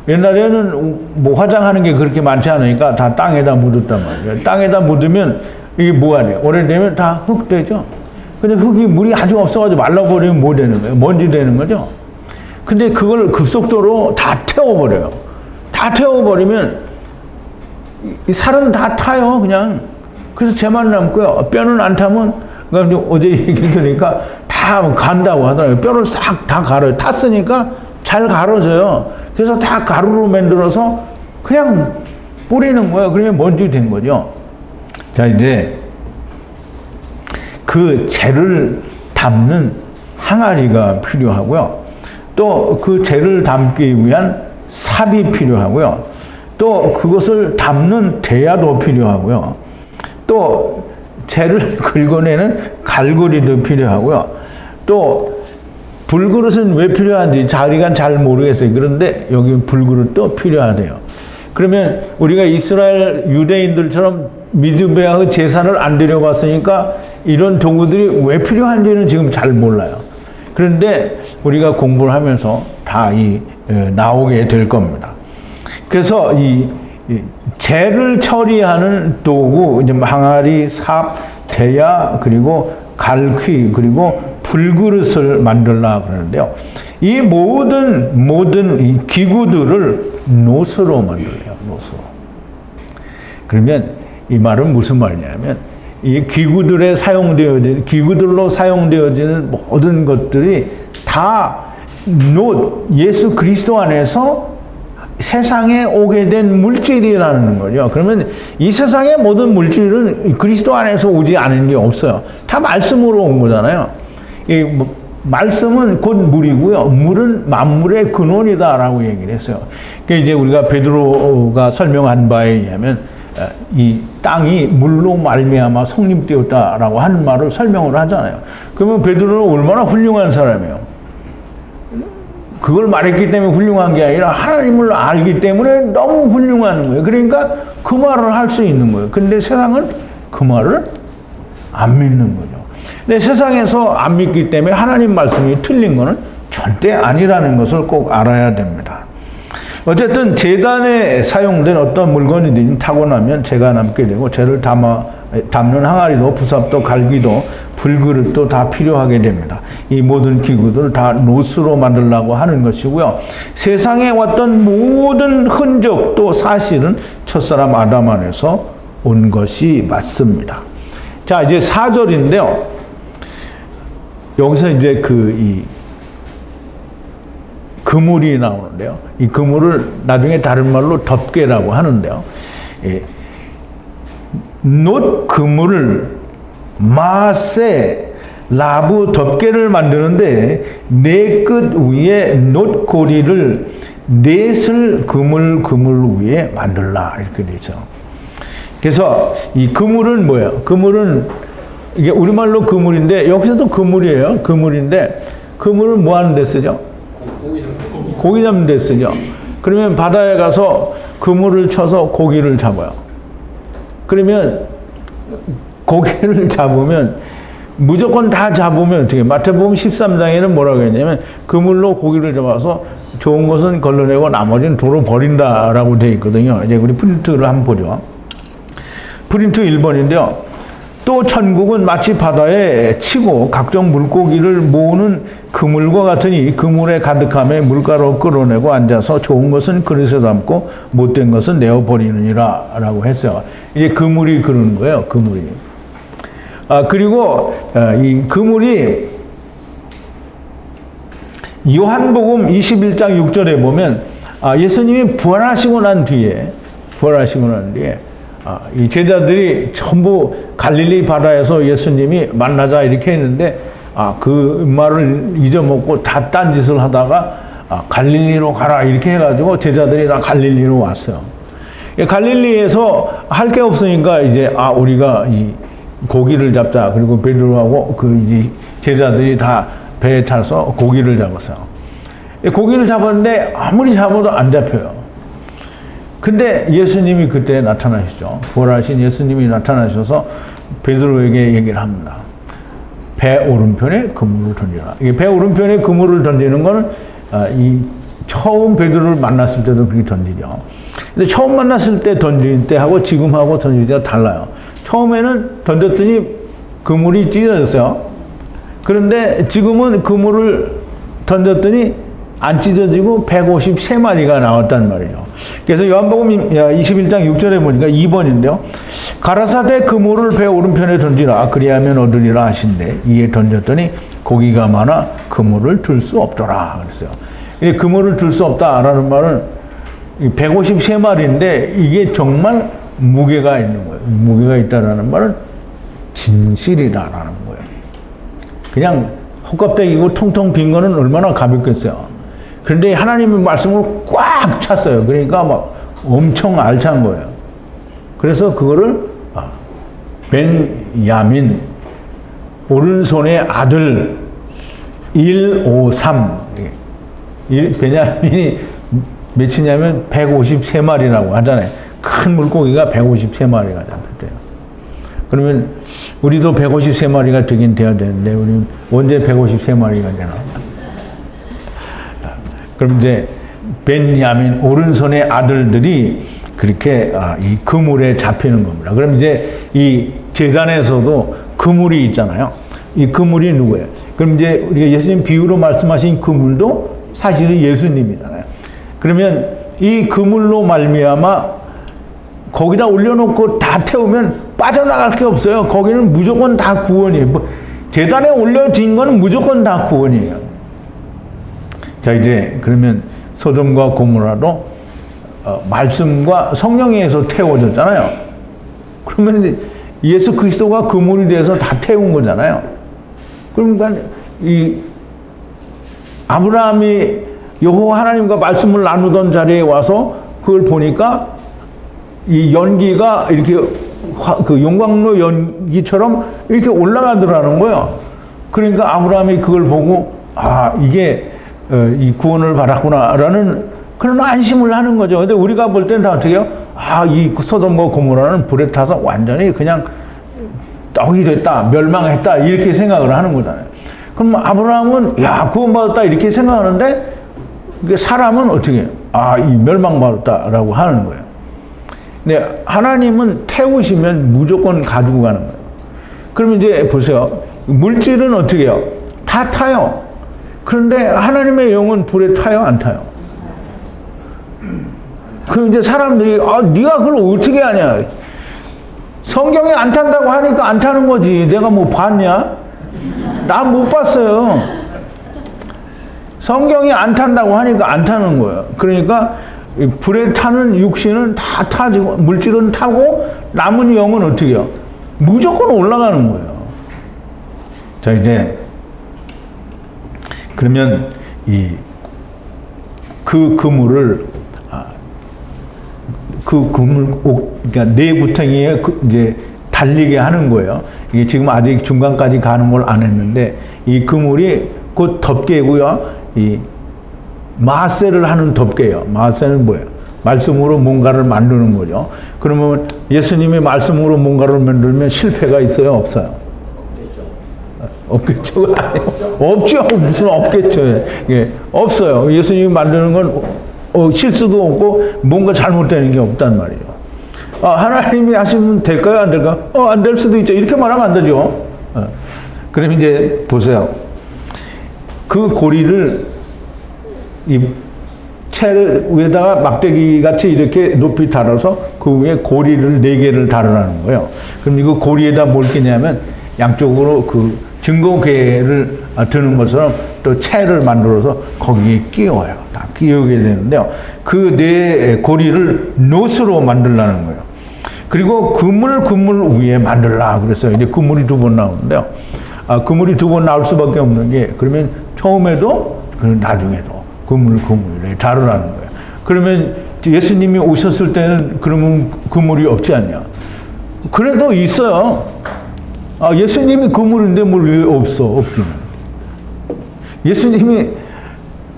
옛날에는 뭐 화장하는 게 그렇게 많지 않으니까 다 땅에다 묻었단 말이에요. 땅에다 묻으면 이게 뭐가 돼요? 오래되면 다 흙 되죠. 근데 흙이 물이 아주 없어가지고 말라버리면 뭐 되는 거예요? 먼지 되는 거죠. 근데 그걸 급속도로 다 태워버려요. 다 태워버리면 이 살은 다 타요, 그냥. 그래서 죄만 남고요. 뼈는 안 타면, 그러니까 어제 얘기 들으니까 다 간다고 하더라고요. 뼈를 싹 다 가려요. 탔으니까 잘 가려져요. 그래서 다 가루로 만들어서 그냥 뿌리는 거예요. 그러면 먼지 된 거죠. 자, 이제 그 재를 담는 항아리가 필요하고요. 또 그 재를 담기 위한 삽이 필요하고요. 또 그것을 담는 대야도 필요하고요. 또 재를 긁어내는 갈고리도 필요하고요. 또 불그릇은 왜 필요한지 자기가 잘 모르겠어요. 그런데 여기 불그릇도 필요하대요. 그러면 우리가 이스라엘 유대인들처럼 미즈베아의 제사를 안 드려봤으니까 이런 도구들이 왜 필요한지는 지금 잘 몰라요. 그런데 우리가 공부를 하면서 다 나오게 될 겁니다. 그래서 이 재를 처리하는 도구, 이제 항아리, 삽, 대야, 그리고 갈퀴, 그리고 불그릇을 만들려고 그러는데요. 이 모든 이 기구들을 놋으로 만들어요. 놋으로. 그러면 이 말은 무슨 말이냐면 이 기구들로 사용되어지는 모든 것들이 다 놋, 예수 그리스도 안에서 세상에 오게 된 물질이라는 거죠. 그러면 이 세상의 모든 물질은 그리스도 안에서 오지 않은 게 없어요. 다 말씀으로 온 거잖아요. 이 말씀은 곧 물이고요. 물은 만물의 근원이다라고 얘기를 했어요. 그러니까 이제 우리가 베드로가 설명한 바에 의하면 이 땅이 물로 말미암아 성립되었다라고 하는 말을 설명을 하잖아요. 그러면 베드로는 얼마나 훌륭한 사람이에요. 그걸 말했기 때문에 훌륭한 게 아니라 하나님을 알기 때문에 너무 훌륭한 거예요. 그러니까 그 말을 할 수 있는 거예요. 근데 세상은 그 말을 안 믿는 거죠. 근데 세상에서 안 믿기 때문에 하나님 말씀이 틀린 거는 절대 아니라는 것을 꼭 알아야 됩니다. 어쨌든 제단에 사용된 어떤 물건이든 타고 나면 죄가 남게 되고 죄를 담는 항아리도 부삽도 갈기도 불그릇도 다 필요하게 됩니다. 이 모든 기구들을 다 노스로 만들려고 하는 것이고요. 세상에 왔던 모든 흔적 또 사실은 첫사람 아담 안에서 온 것이 맞습니다. 자, 이제 4절인데요. 여기서 이제 그물이 나오는데요. 이 그물을 나중에 다른 말로 덮개라고 하는데요. 놋 그물을 마세 라브 덮개를 만드는데 네 끝 위에 놋 고리를 넷을 그물 위에 만들라 이렇게 되죠. 그래서 이 그물은 뭐예요? 그물은 이게 우리말로 그물인데 여기서도 그물이에요. 그물인데 그물은 뭐 하는 데 쓰죠? 고기 잡는 데 쓰죠. 그러면 바다에 가서 그물을 쳐서 고기를 잡아요. 그러면 고기를 잡으면 무조건 다 잡으면 어떻게? 마태복음 13장에는 뭐라고 했냐면 그물로 고기를 잡아서 좋은 것은 걸러내고 나머지는 도로 버린다라고 되어 있거든요. 이제 우리 프린트를 한번 보죠. 프린트 1번인데요. 또 천국은 마치 바다에 치고 각종 물고기를 모으는 그물과 같으니 그물에 가득함에 물가로 끌어내고 앉아서 좋은 것은 그릇에 담고 못된 것은 내어버리느니라 라고 했어요. 이제 그물이 그러는 거예요. 그물이. 그리고 이 그물이 요한복음 21장 6절에 보면 예수님이 부활하시고 난 뒤에 이 제자들이 전부 갈릴리 바다에서 예수님이 만나자 이렇게 했는데 그 말을 잊어먹고 다 딴짓을 하다가 갈릴리로 가라 이렇게 해가지고 제자들이 다 갈릴리로 왔어요. 갈릴리에서 할 게 없으니까 이제 우리가 이 고기를 잡자. 그리고 베드로하고 이제 제자들이 다 배에 타서 고기를 잡았어요. 고기를 잡았는데 아무리 잡아도 안 잡혀요. 근데 예수님이 그때 나타나시죠. 부활하신 예수님이 나타나셔서 베드로에게 얘기를 합니다. 배 오른편에 그물을 던지라. 이게 배 오른편에 그물을 던지는 거는 이 처음 베드로를 만났을 때도 그렇게 던지죠. 근데 처음 만났을 때 던질 때하고 지금하고 던질 때가 달라요. 처음에는 던졌더니 그물이 찢어졌어요. 그런데 지금은 그물을 던졌더니 안 찢어지고 153마리가 나왔단 말이죠. 그래서 요한복음 21장 6절에 보니까 2번인데요. 가라사대 그물을 배 오른편에 던지라 그리하면 얻으리라 하신대 이에 던졌더니 고기가 많아 그물을 들 수 없더라 그랬어요. 그물을 들 수 없다라는 말은 153마리인데 이게 정말 무게가 있는 거예요. 무게가 있다라는 말은 진실이라는 거예요. 그냥 헛껍데기고 통통 빈 거는 얼마나 가볍겠어요. 그런데 하나님의 말씀으로 꽉 찼어요. 그러니까 막 엄청 알찬 거예요. 그래서 그거를 벤야민 오른손의 아들 153 베냐민이 몇이냐면 153마리라고 하잖아요. 큰 물고기가 153마리가 잡혔대요. 그러면 우리도 153마리가 되긴 돼야 되는데 우리는 언제 153마리가 되나? 그럼 이제 벤야민 오른손의 아들들이 그렇게 이 그물에 잡히는 겁니다. 그럼 이제 이 제단에서도 그물이 있잖아요. 이 그물이 누구예요? 그럼 이제 우리가 예수님 비유로 말씀하신 그물도 사실은 예수님이잖아요. 그러면 이 그물로 말미암아 거기다 올려놓고 다 태우면 빠져나갈 게 없어요. 거기는 무조건 다 구원이에요. 제단에 올려진 거는 무조건 다 구원이에요. 자, 이제 그러면 소돔과 고모라도 말씀과 성령에 의해서 태워졌잖아요. 그러면 예수 그리스도가 그물이 돼서 다 태운 거잖아요. 그러니까 이 아브라함이 여호와 하나님과 말씀을 나누던 자리에 와서 그걸 보니까 이 연기가 이렇게 그 용광로 연기처럼 이렇게 올라가더라는 거예요. 그러니까 아브라함이 그걸 보고 이게 이 구원을 받았구나라는 그런 안심을 하는 거죠. 근데 우리가 볼 때는 다 어떻게 해요? 이 소돔과 고모라는 불에 타서 완전히 그냥 떡이 됐다, 멸망했다 이렇게 생각을 하는 거잖아요. 그럼 아브라함은 야 구원받았다 이렇게 생각하는데 사람은 어떻게 해요? 아, 이 멸망받았다라고 하는 거예요. 근데 하나님은 태우시면 무조건 가지고 가는 거예요. 그러면 이제 보세요. 물질은 어떻게 해요? 다 타요. 그런데 하나님의 영은 불에 타요? 안 타요? 그럼 이제 사람들이 아, 네가 그걸 어떻게 하냐? 성경이 안 탄다고 하니까 안 타는 거지. 내가 뭐 봤냐? 난 못 봤어요. 성경이 안 탄다고 하니까 안 타는 거예요. 그러니까 불에 타는 육신은 다 타지고 물질은 타고 남은 영은 어떻게 해요? 무조건 올라가는 거예요. 자, 이제 그러면 그 그물을 그러니까 내구탱이에 이제 달리게 하는 거예요. 이게 지금 아직 중간까지 가는 걸 안 했는데 이 그물이 곧 덮개고요. 이 마세를 하는 덮개예요. 마세는 뭐예요? 말씀으로 뭔가를 만드는 거죠. 그러면 예수님이 말씀으로 뭔가를 만들면 실패가 있어요? 없어요? 없겠죠. 없죠. 무슨 없겠죠. 예, 없어요. 예수님이 만드는 건 실수도 없고 뭔가 잘못되는 게 없단 말이에요. 아, 하나님이 하시면 될까요? 안 될까요? 안 될 수도 있죠. 이렇게 말하면 안 되죠. 그럼 이제 보세요. 그 고리를 이 채를 위에다가 막대기 같이 이렇게 높이 달아서 그 위에 고리를 4개를 달으라는 거예요. 그럼 이거 고리에다 뭘 끼냐면 양쪽으로 그 증거궤를 드는 것처럼 또 채를 만들어서 거기에 끼워요. 다 끼우게 되는데요. 그 4 고리를 노스로 만들라는 거예요. 그리고 그물 위에 만들라 그랬어요. 이제 그물이 2번 나오는데요. 그물이 2번 나올 수밖에 없는 게 그러면 처음에도 나중에도 그물에 다루라는 거예요. 그러면 예수님이 오셨을 때는 그러면 그물이 없지 않냐? 그래도 있어요. 예수님이 그물인데 뭘 왜 없기는. 예수님이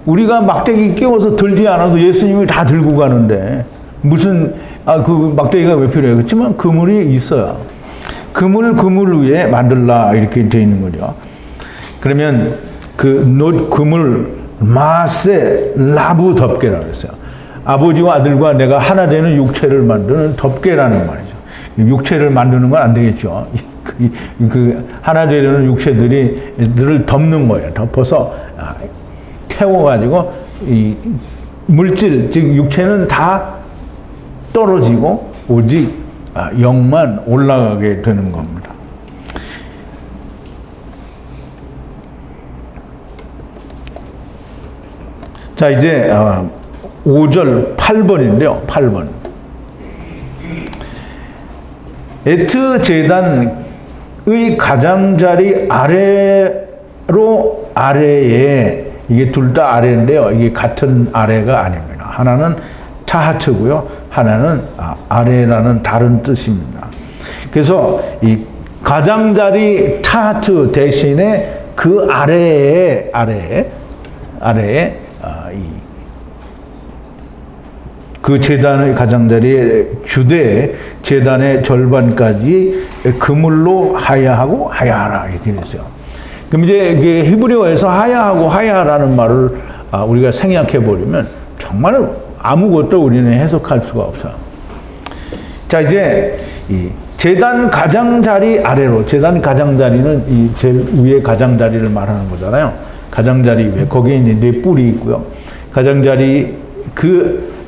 우리가 막대기 끼워서 들지 않아도 예수님이 다 들고 가는데 무슨 그 막대기가 왜 필요해요? 그렇지만 그물이 있어요. 그물 위에 만들라 이렇게 되어 있는 거죠. 그러면 그물 마세 라부 덮개라고 했어요. 아버지와 아들과 내가 하나 되는 육체를 만드는 덮개라는 말이죠. 육체를 만드는 건 안 되겠죠. 그 하나 되려는 육체들을 덮는 거예요. 덮어서 태워가지고 이 물질 즉 육체는 다 떨어지고 오직 영만 올라가게 되는 겁니다. 자, 이제 5절 8번인데요. 8번. 에트 제단의 가장자리 아래에 이게 둘 다 아래인데요. 이게 같은 아래가 아닙니다. 하나는 타하트고요. 하나는 아래라는 다른 뜻입니다. 그래서 이 가장자리 타하트 대신에 그 아래에 그 제단의 가장자리에 주되 제단의 절반까지 그물로 하야하고 하야하라 이렇게 됐어요. 그럼 이제 히브리어에서 하야하고 하야라는 말을 우리가 생략해 버리면 정말 아무것도 우리는 해석할 수가 없어요. 자, 이제 이 제단 가장자리 아래로, 제단 가장자리는 이 제일 위에 가장자리를 말하는 거잖아요. 가장자리 위에 거기에 이제 4뿔이 있고요.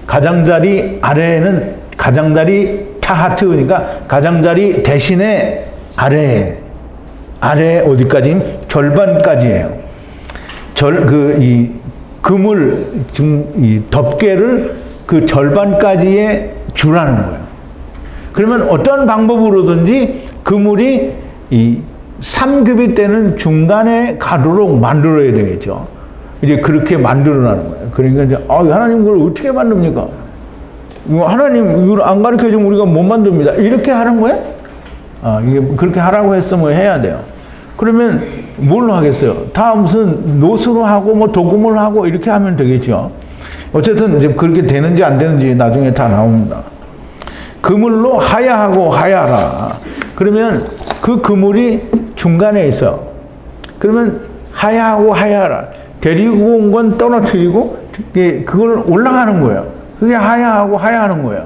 가장자리 아래에는 가장자리 타하트, 그러니까 가장자리 대신에 아래 어디까지? 절반까지예요. 이 그물, 지금 이 덮개를 그 절반까지에 주라는 거예요. 그러면 어떤 방법으로든지 그물이 이 3규빗 되는 중간에 가도록 만들어야 되겠죠. 이제 그렇게 만들어라는 거예요. 그러니까 이제 하나님 그걸 어떻게 만듭니까? 하나님 이걸 안 가르쳐 주면 우리가 못 만듭니다. 이렇게 하는 거예요? 이게 그렇게 하라고 했으면 해야 돼요. 그러면 뭘로 하겠어요? 다 무슨 노스로 하고 뭐 도금을 하고 이렇게 하면 되겠죠. 어쨌든 이제 그렇게 되는지 안 되는지 나중에 다 나옵니다. 그물로 하야하고 하야라. 그러면 그 그물이 중간에 있어. 그러면 하야하고 하야하라. 데리고 온 건 떨어뜨리고 그걸 올라가는 거예요. 그게 하야하고 하야하는 거예요.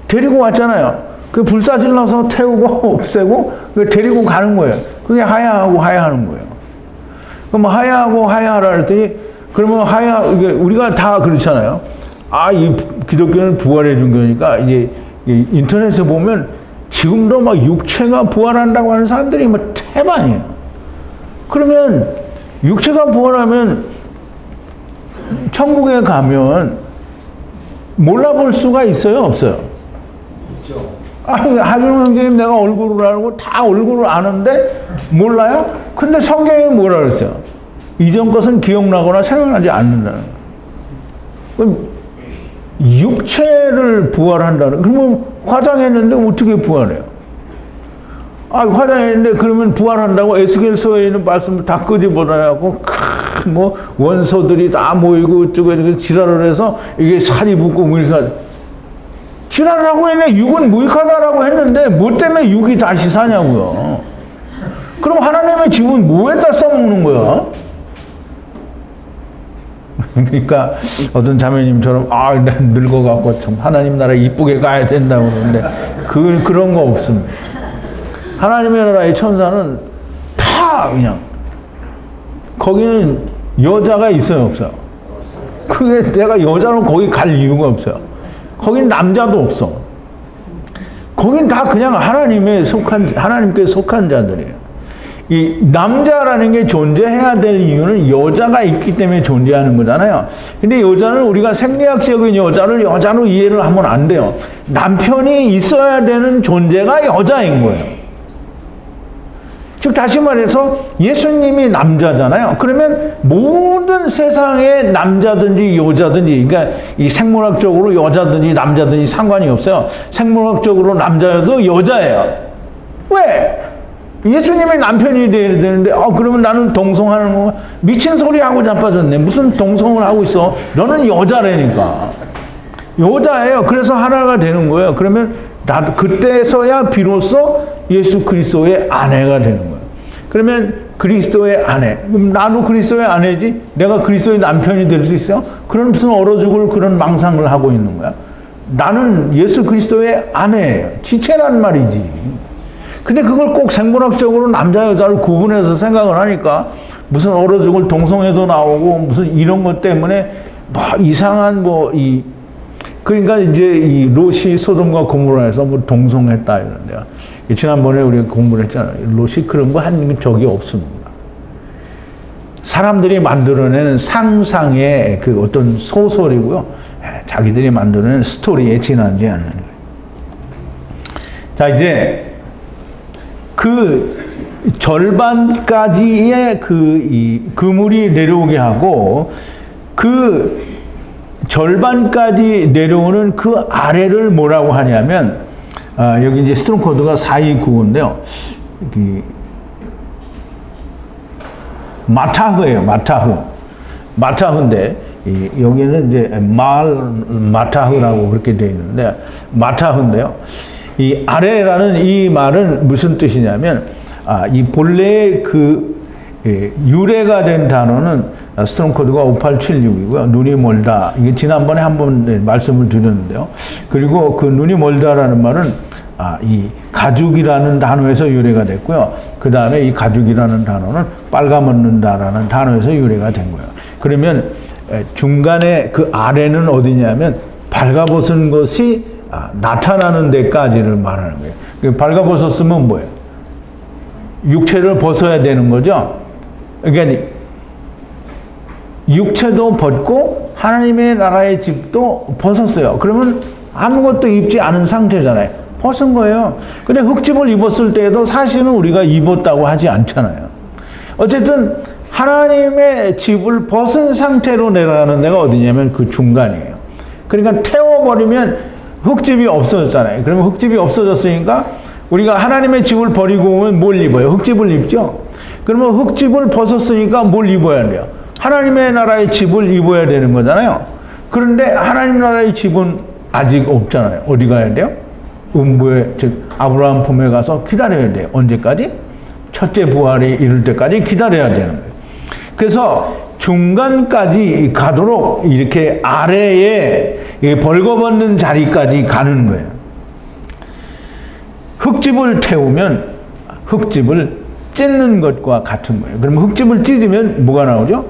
데리고 왔잖아요. 그 불사질러서 태우고 없애고 데리고 가는 거예요. 그게 하야하고 하야하는 거예요. 그럼 하야하고 하야하라 했더니 그러면 이게 우리가 다 그렇잖아요. 이 기독교는 부활의 종교니까 이제 인터넷에 보면 지금도 막 육체가 부활한다고 하는 사람들이 뭐 태반이에요. 그러면 육체가 부활하면 천국에 가면 몰라볼 수가 있어요, 없어요? 있죠. 하준호 형제님 내가 얼굴을 알고 다 얼굴을 아는데 몰라요? 근데 성경이 뭐라 그랬어요? 이전 것은 기억나거나 생각나지 않는다는 거예요. 육체를 부활한다는, 그러면 화장했는데 어떻게 부활해요? 화장했는데 그러면 부활한다고 에스겔서에 있는 말씀을 다 끄집어내고 뭐 원소들이 다 모이고 어쩌고 이렇게 지랄을 해서 이게 살이 붙고 무익하다. 지랄하고 했네. 육은 무익하다라고 했는데 뭐 때문에 육이 다시 사냐고요. 그럼 하나님의 집은 뭐에다 써먹는 거야? 그러니까 어떤 자매님처럼 난 늙어갖고 참 하나님 나라 이쁘게 가야 된다고 그러는데 그런 거 없습니다. 하나님의 나라의 천사는 다 그냥 거기는 여자가 있어요, 없어요? 그게 내가 여자로 거기 갈 이유가 없어요. 거긴 남자도 없어. 거긴 다 그냥 하나님께 속한 자들이에요. 이 남자라는 게 존재해야 될 이유는 여자가 있기 때문에 존재하는 거잖아요. 근데 여자는 우리가 생리학적인 여자를 여자로 이해를 하면 안 돼요. 남편이 있어야 되는 존재가 여자인 거예요. 즉 다시 말해서 예수님이 남자잖아요. 그러면 모든 세상의 남자든지 여자든지, 그러니까 이 생물학적으로 여자든지 남자든지 상관이 없어요. 생물학적으로 남자여도 여자예요. 왜? 예수님이 남편이 돼야 되는데 그러면 나는 동성하는 거 미친 소리 하고 자빠졌네. 무슨 동성을 하고 있어? 너는 여자라니까. 여자예요. 그래서 하나가 되는 거예요. 그러면 나도 그때서야 비로소 예수 그리스도의 아내가 되는 거예요. 그러면 그리스도의 아내. 그럼 나도 그리스도의 아내지? 내가 그리스도의 남편이 될 수 있어요? 그런 무슨 얼어 죽을 그런 망상을 하고 있는 거야. 나는 예수 그리스도의 아내예요. 지체란 말이지. 근데 그걸 꼭 생물학적으로 남자 여자를 구분해서 생각을 하니까 무슨 얼어 죽을 동성애도 나오고 무슨 이런 것 때문에 뭐 이상한 그러니까 이제 이 롯이 소돔과 고모라에서 뭐 동성했다 이런데요. 지난번에 우리가 공부를 했잖아요. 롯이 그런 거 한 적이 없습니다. 사람들이 만들어내는 상상의 그 어떤 소설이고요. 자기들이 만들어낸 스토리에 지나지 않는 거예요. 자, 이제 그 절반까지의 이 그물이 내려오게 하고 그 절반까지 내려오는 그 아래를 뭐라고 하냐면 여기 이제 스트롱 코드가 4295인데요. 마타흐예요. 마타흐인데 여기는 이제 마타흐라고 그렇게 되어 있는데 마타흐인데요. 이 아래라는 이 말은 무슨 뜻이냐면 이 본래의 유래가 된 단어는 스트롱 코드가 5876이고요. 눈이 멀다. 이게 지난번에 한번 말씀을 드렸는데요. 그리고 그 눈이 멀다라는 말은 이 가죽이라는 단어에서 유래가 됐고요. 그 다음에 이 가죽이라는 단어는 빨가먹는다라는 단어에서 유래가 된 거예요. 그러면 중간에 그 아래는 어디냐면 발가벗은 것이 나타나는 데까지를 말하는 거예요. 발가벗었으면 뭐예요? 육체를 벗어야 되는 거죠. 그러니까 육체도 벗고 하나님의 나라의 집도 벗었어요. 그러면 아무것도 입지 않은 상태잖아요. 벗은 거예요. 근데 흙집을 입었을 때에도 사실은 우리가 입었다고 하지 않잖아요. 어쨌든 하나님의 집을 벗은 상태로 내려가는 데가 어디냐면 그 중간이에요. 그러니까 태워버리면 흙집이 없어졌잖아요. 그러면 흙집이 없어졌으니까 우리가 하나님의 집을 버리고 오면 뭘 입어요? 흙집을 입죠? 그러면 흙집을 벗었으니까 뭘 입어야 돼요? 하나님의 나라의 집을 입어야 되는 거잖아요. 그런데 하나님 나라의 집은 아직 없잖아요. 어디 가야 돼요? 음부에, 즉 아브라함 품에 가서 기다려야 돼요. 언제까지? 첫째 부활이 이를 때까지 기다려야 되는 거예요. 그래서 중간까지 가도록 이렇게 아래에 벌거벗는 자리까지 가는 거예요. 흙집을 태우면 흙집을 찢는 것과 같은 거예요. 그러면 흙집을 찢으면 뭐가 나오죠?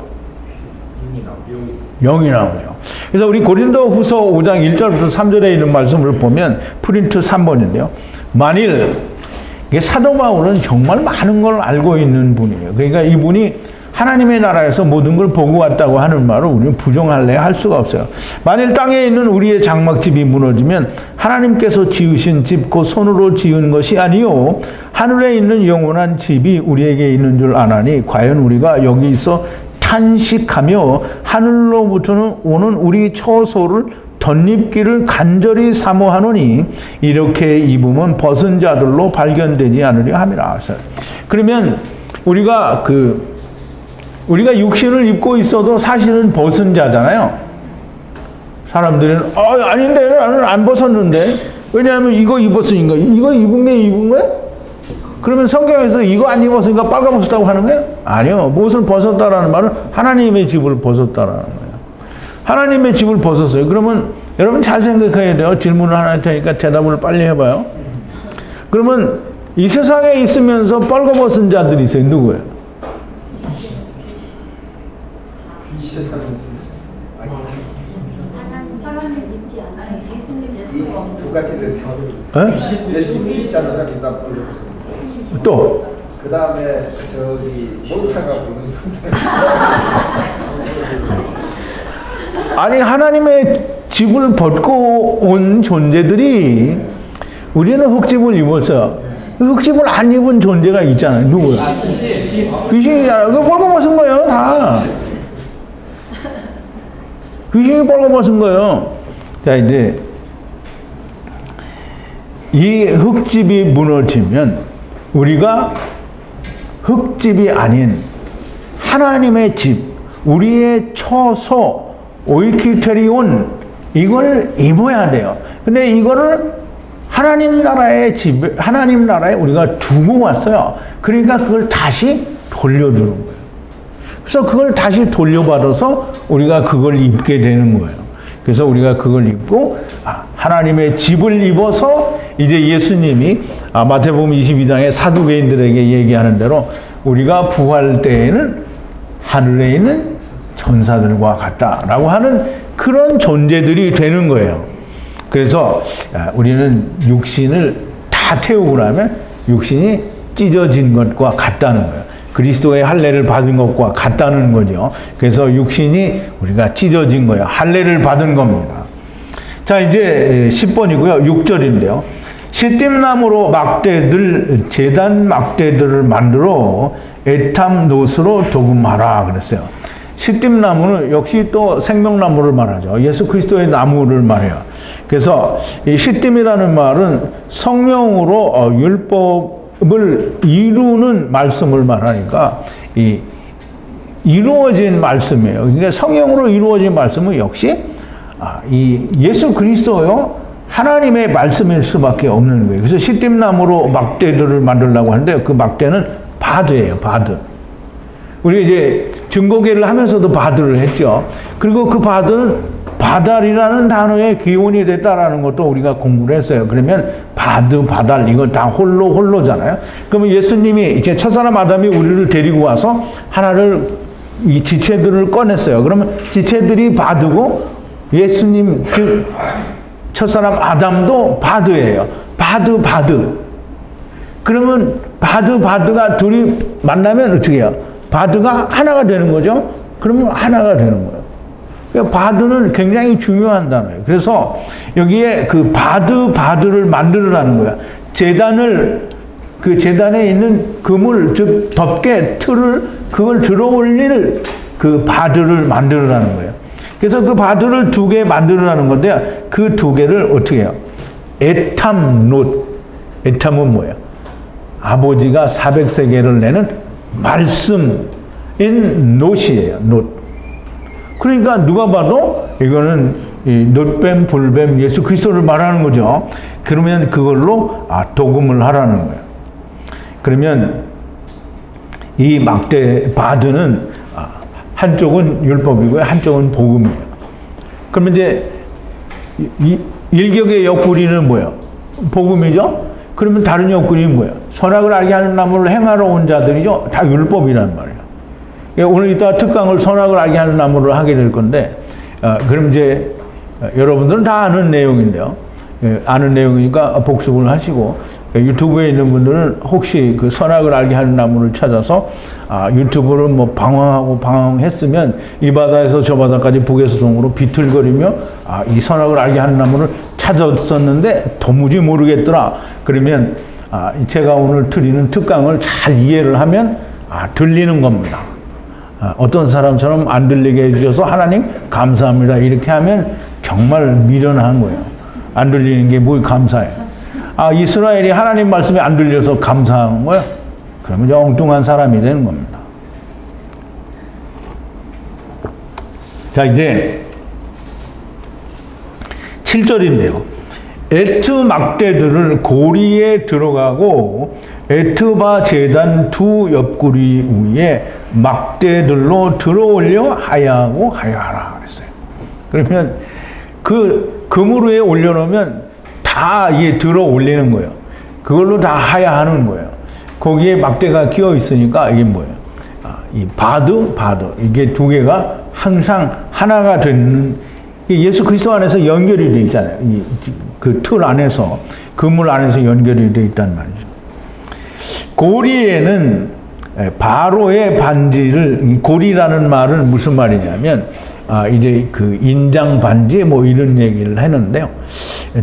영이 나오죠. 그래서 우리 고린도 후서 5장 1절부터 3절에 있는 말씀을 보면 프린트 3번인데요. 만일 사도 바울은 정말 많은 걸 알고 있는 분이에요. 그러니까 이분이 하나님의 나라에서 모든 걸 보고 왔다고 하는 말을 우리는 부정할래 할 수가 없어요. 만일 땅에 있는 우리의 장막집이 무너지면 하나님께서 지으신 집, 곧 손으로 지은 것이 아니요 하늘에 있는 영원한 집이 우리에게 있는 줄 아나니 과연 우리가 여기 있어 탄식하며 하늘로부터는 오는 우리 처소를 덧입기를 간절히 사모하노니 이렇게 입으면 벗은 자들로 발견되지 않으려 함이라. 그러면 우리가 육신을 입고 있어도 사실은 벗은 자잖아요. 사람들은 아닌데 나는 안 벗었는데 왜냐하면 이거 입었으니까. 이거 입은 게 입은 거야? 그러면 성경에서 이거 안 입었으니까 빨가벗었다고 하는 거예요? 아니요. 무엇을 벗었다라는 말은 하나님의 집을 벗었다라는 거예요. 하나님의 집을 벗었어요. 그러면 여러분 잘 생각해야 돼요. 질문을 하나 할 테니까 대답을 빨리 해봐요. 그러면 이 세상에 있으면서 빨가벗은 자들이 있어요. 누구예요? 하나님 믿지 않아요. 두 가지를 예수님 믿지 않는 사람이 다 벌려봤습니다. 또? 그 다음에 목차가 보는 아니 하나님의 집을 벗고 온 존재들이 우리는 흙집을 입었어요. 흙집을 안 입은 존재가 있잖아요. 누구야? 귀신이잖아요. 그거 벌거벗은 거예요. 다. 귀신이 벌거벗은 거예요. 자 이제 이 흙집이 무너지면 우리가 흙집이 아닌 하나님의 집, 우리의 처소, 오이키테리온 이걸 입어야 돼요. 근데 이거를 하나님 나라의 집, 하나님 나라에 우리가 두고 왔어요. 그러니까 그걸 다시 돌려주는 거예요. 그래서 그걸 다시 돌려받아서 우리가 그걸 입게 되는 거예요. 그래서 우리가 그걸 입고 하나님의 집을 입어서 이제 예수님이 마태복음 22장에 사두개인들에게 얘기하는 대로 우리가 부활 때에는 하늘에 있는 천사들과 같다라고 하는 그런 존재들이 되는 거예요. 그래서 우리는 육신을 다 태우고 나면 육신이 찢어진 것과 같다는 거예요. 그리스도의 할례를 받은 것과 같다는 거죠. 그래서 육신이 우리가 찢어진 거예요. 할례를 받은 겁니다. 자, 이제 10번이고요. 6절인데요. 시띠나무로 막대들, 제단 막대들을 만들어 에탐노스로 도금하라 그랬어요. 시띠나무는 역시 또 생명나무를 말하죠. 예수 그리스도의 나무를 말해요. 그래서 이 시띠이라는 말은 성령으로 율법을 이루는 말씀을 말하니까 이 이루어진 말씀이에요. 그러니까 성령으로 이루어진 말씀은 역시 이 예수 그리스도요 하나님의 말씀일 수밖에 없는 거예요. 그래서 시띠나무로 막대들을 만들려고 하는데 그 막대는 바드예요. 바드. 우리 이제 증거계를 하면서도 바드를 했죠. 그리고 그 바드는 바달이라는 단어의 기원이 됐다라는 것도 우리가 공부를 했어요. 그러면 바드, 바달 이거 다 홀로잖아요. 그러면 예수님이 이제 첫사람 아담이 우리를 데리고 와서 하나를 이 지체들을 꺼냈어요. 그러면 지체들이 바드고 예수님 즉 첫사람 아담도 바드예요. 바드. 그러면 바드가 둘이 만나면 어떻게 해요? 바드가 하나가 되는 거죠. 그러면 하나가 되는 거예요. 그러니까 바드는 굉장히 중요한 단어예요. 그래서 여기에 그 바드를 만들으라는 거야. 그 제단에 있는 그물, 즉 덮개, 틀을 그걸 들어올릴 그 바드를 만들으라는 거예요. 그래서 그 바드를 2개 만들으라는 건데 그 2개를 어떻게 해요? 에탐 에탐은 뭐예요? 아버지가 400세계를 내는 말씀인 놋이에요. 놋. 그러니까 누가 봐도 이거는 이 놋뱀, 불뱀, 예수 그리스도를 말하는 거죠. 그러면 그걸로 도금을 하라는 거예요. 그러면 이 막대 바드는 한쪽은 율법이고요, 한쪽은 복음이에요. 그러면 이제 일격의 옆구리는 뭐예요? 복음이죠? 그러면 다른 옆구리는 뭐예요? 선악을 알게 하는 나무를 행하러 온 자들이죠? 다 율법이란 말이에요. 오늘 이따 특강을 선악을 알게 하는 나무를 하게 될 건데, 그럼 이제 여러분들은 다 아는 내용인데요. 아는 내용이니까 복습을 하시고, 유튜브에 있는 분들은 혹시 그 선악을 알게 하는 나무를 찾아서 유튜브를 뭐 방황했으면 이 바다에서 저 바다까지 북에서 동으로 비틀거리며 이 선악을 알게 하는 나무를 찾았었는데 도무지 모르겠더라. 그러면 제가 오늘 드리는 특강을 잘 이해를 하면 들리는 겁니다. 어떤 사람처럼 안 들리게 해주셔서 하나님 감사합니다. 이렇게 하면 정말 미련한 거예요. 안 들리는 게 뭘 감사해. 이스라엘이 하나님 말씀이 안 들려서 감사한 거예요? 그러면 엉뚱한 사람이 되는 겁니다. 자, 이제 7절인데요. 에트 막대들을 고리에 들어가고 에트바 제단 두 옆구리 위에 막대들로 들어올려 하야하고 하야하라 그랬어요. 그러면 그 그물 위에 올려놓으면 다 이게 들어 올리는 거예요. 그걸로 다 하야하는 거예요. 거기에 막대가 끼어 있으니까 이게 뭐예요? 이 바드 이게 두 개가 항상 하나가 되는, 예수 그리스도 안에서 연결이 돼 있잖아요. 그 틀 안에서, 그물 안에서 연결이 돼 있단 말이죠. 고리에는 바로의 반지를, 고리라는 말은 무슨 말이냐면 이제 그 인장 반지 뭐 이런 얘기를 했는데요.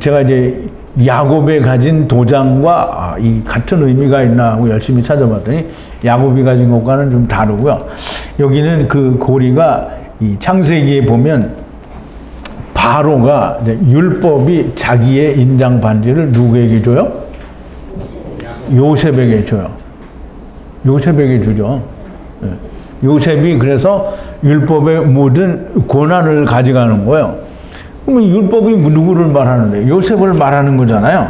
제가 이제 야곱이 가진 도장과 이 같은 의미가 있나 하고 열심히 찾아봤더니 야곱이 가진 것과는 좀 다르고요. 여기는 그 고리가 이 창세기에 보면 바로가 이제 율법이 자기의 인장 반지를 누구에게 줘요? 요셉에게 줘요. 요셉에게 주죠. 요셉이 그래서 율법에 묻은 고난을 가져가는 거예요. 그러면 율법이 누구를 말하는데? 요셉을 말하는 거잖아요.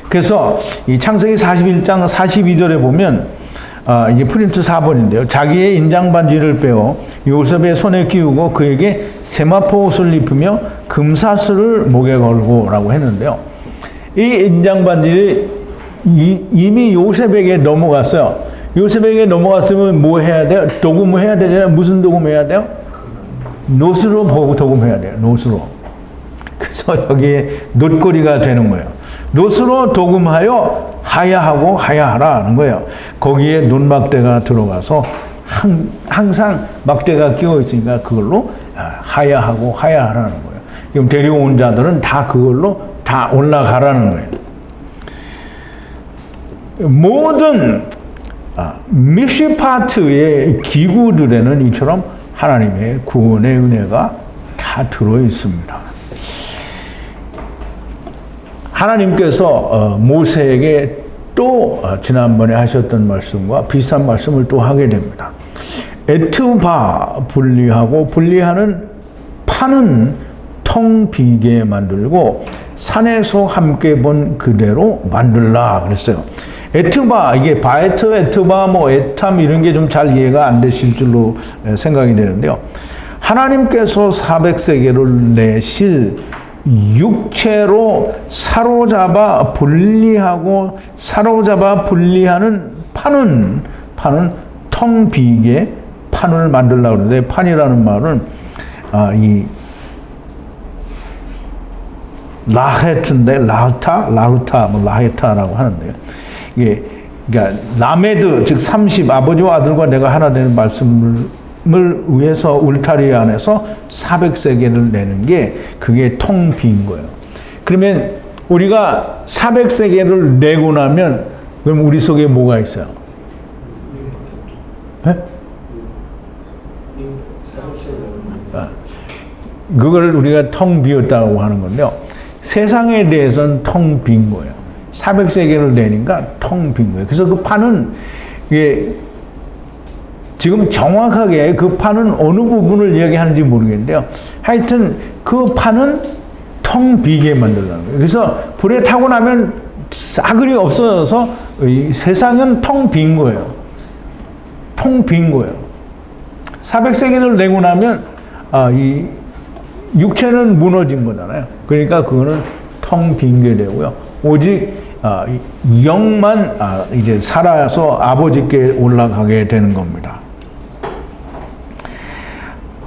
그래서 이 창세기 41장 42절에 보면 이제 프린트 4번인데요. 자기의 인장 반지를 빼어 요셉의 손에 끼우고 그에게 세마포 옷을 입히며 금사슬을 목에 걸고라고 했는데요. 이 인장 반지를 이미 요셉에게 넘어갔어요. 요셉에게 넘어갔으면 뭐 해야 돼요? 도금해야 되잖아요. 무슨 도금해야 돼요? 노스로 보고 도금해야 돼요. 노스로. 그래서 여기에 놋고리가 되는 거예요. 노스로 도금하여 하야하고 하야하라는 거예요. 거기에 놋막대가 들어가서 항상 막대가 끼어 있으니까 그걸로 하야하고 하야하라는 거예요. 그럼 데려온 자들은 다 그걸로 다 올라가라는 거예요. 모든 미시파트의 기구들에는 이처럼 하나님의 구원의 은혜가 다 들어 있습니다. 하나님께서 모세에게 또 지난번에 하셨던 말씀과 비슷한 말씀을 또 하게 됩니다. 에트바 분리하고 분리하는 판은 텅 비게 만들고 산에서 함께 본 그대로 만들라 그랬어요. 에트바, 이게 바에트, 에트바, 뭐 에탐 이런 게 좀 잘 이해가 안 되실 줄로 생각이 되는데요. 하나님께서 400세계를 내실 육체로 사로잡아 분리하고 사로잡아 분리하는 판은 텅 비게 판을 만들려고 그러는데, 판이라는 말은 이 라헤트인데 라헤타라고 하는데요. 이게 그러니까 라메드 즉 30 아버지와 아들과 내가 하나 되는 말씀을 위해서 울타리 안에서 400세계를 내는 게 그게 텅 빈 거예요. 그러면 우리가 400세계를 내고 나면 그럼 우리 속에 뭐가 있어요? 네? 그걸 우리가 텅 비었다고 하는 건데요. 세상에 대해서는 텅 빈 거예요. 400세계를 내니까 텅 빈 거예요. 그래서 그 판은 이게 지금 정확하게 그 판은 어느 부분을 이야기하는지 모르겠는데요. 하여튼 그 판은 텅 비게 만들라는 거예요. 그래서 불에 타고 나면 싸그리 없어져서 이 세상은 텅 빈 거예요. 텅 빈 거예요. 400세기를 내고 나면 이 육체는 무너진 거잖아요. 그러니까 그거는 텅 빈 게 되고요. 오직 영만 이제 살아서 아버지께 올라가게 되는 겁니다.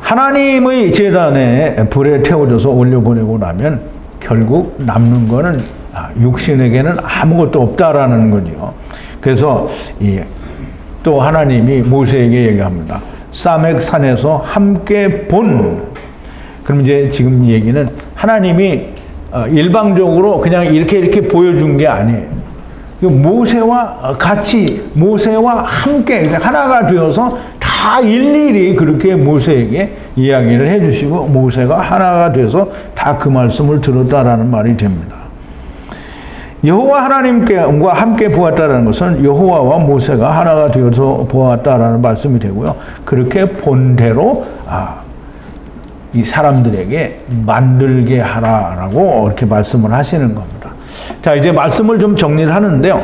하나님의 제단에 불에 태워져서 올려보내고 나면 결국 남는 거는 육신에게는 아무것도 없다라는 거죠. 그래서 또 하나님이 모세에게 얘기합니다. 사맥 산에서 함께 본. 그럼 이제 지금 얘기는 하나님이 일방적으로 그냥 이렇게 보여준 게 아니에요. 모세와 같이, 모세와 함께 하나가 되어서 다 일일이 그렇게 모세에게 이야기를 해주시고 모세가 하나가 돼서 다 그 말씀을 들었다라는 말이 됩니다. 여호와 하나님과 함께 보았다라는 것은 여호와와 모세가 하나가 되어서 보았다라는 말씀이 되고요. 그렇게 본대로 이 사람들에게 만들게 하라라고 이렇게 말씀을 하시는 겁니다. 자, 이제 말씀을 좀 정리를 하는데요.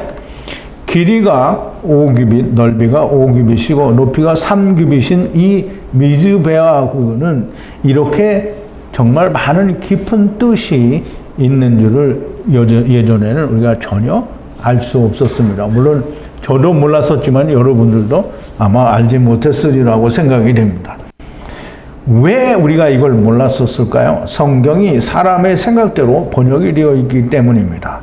길이가 5규빗, 넓이가 5규빗이고 높이가 3규빗인 이 미즈베아는 이렇게 정말 많은 깊은 뜻이 있는 줄을 예전에는 우리가 전혀 알 수 없었습니다. 물론 저도 몰랐었지만 여러분들도 아마 알지 못했으리라고 생각이 됩니다. 왜 우리가 이걸 몰랐었을까요? 성경이 사람의 생각대로 번역이 되어 있기 때문입니다.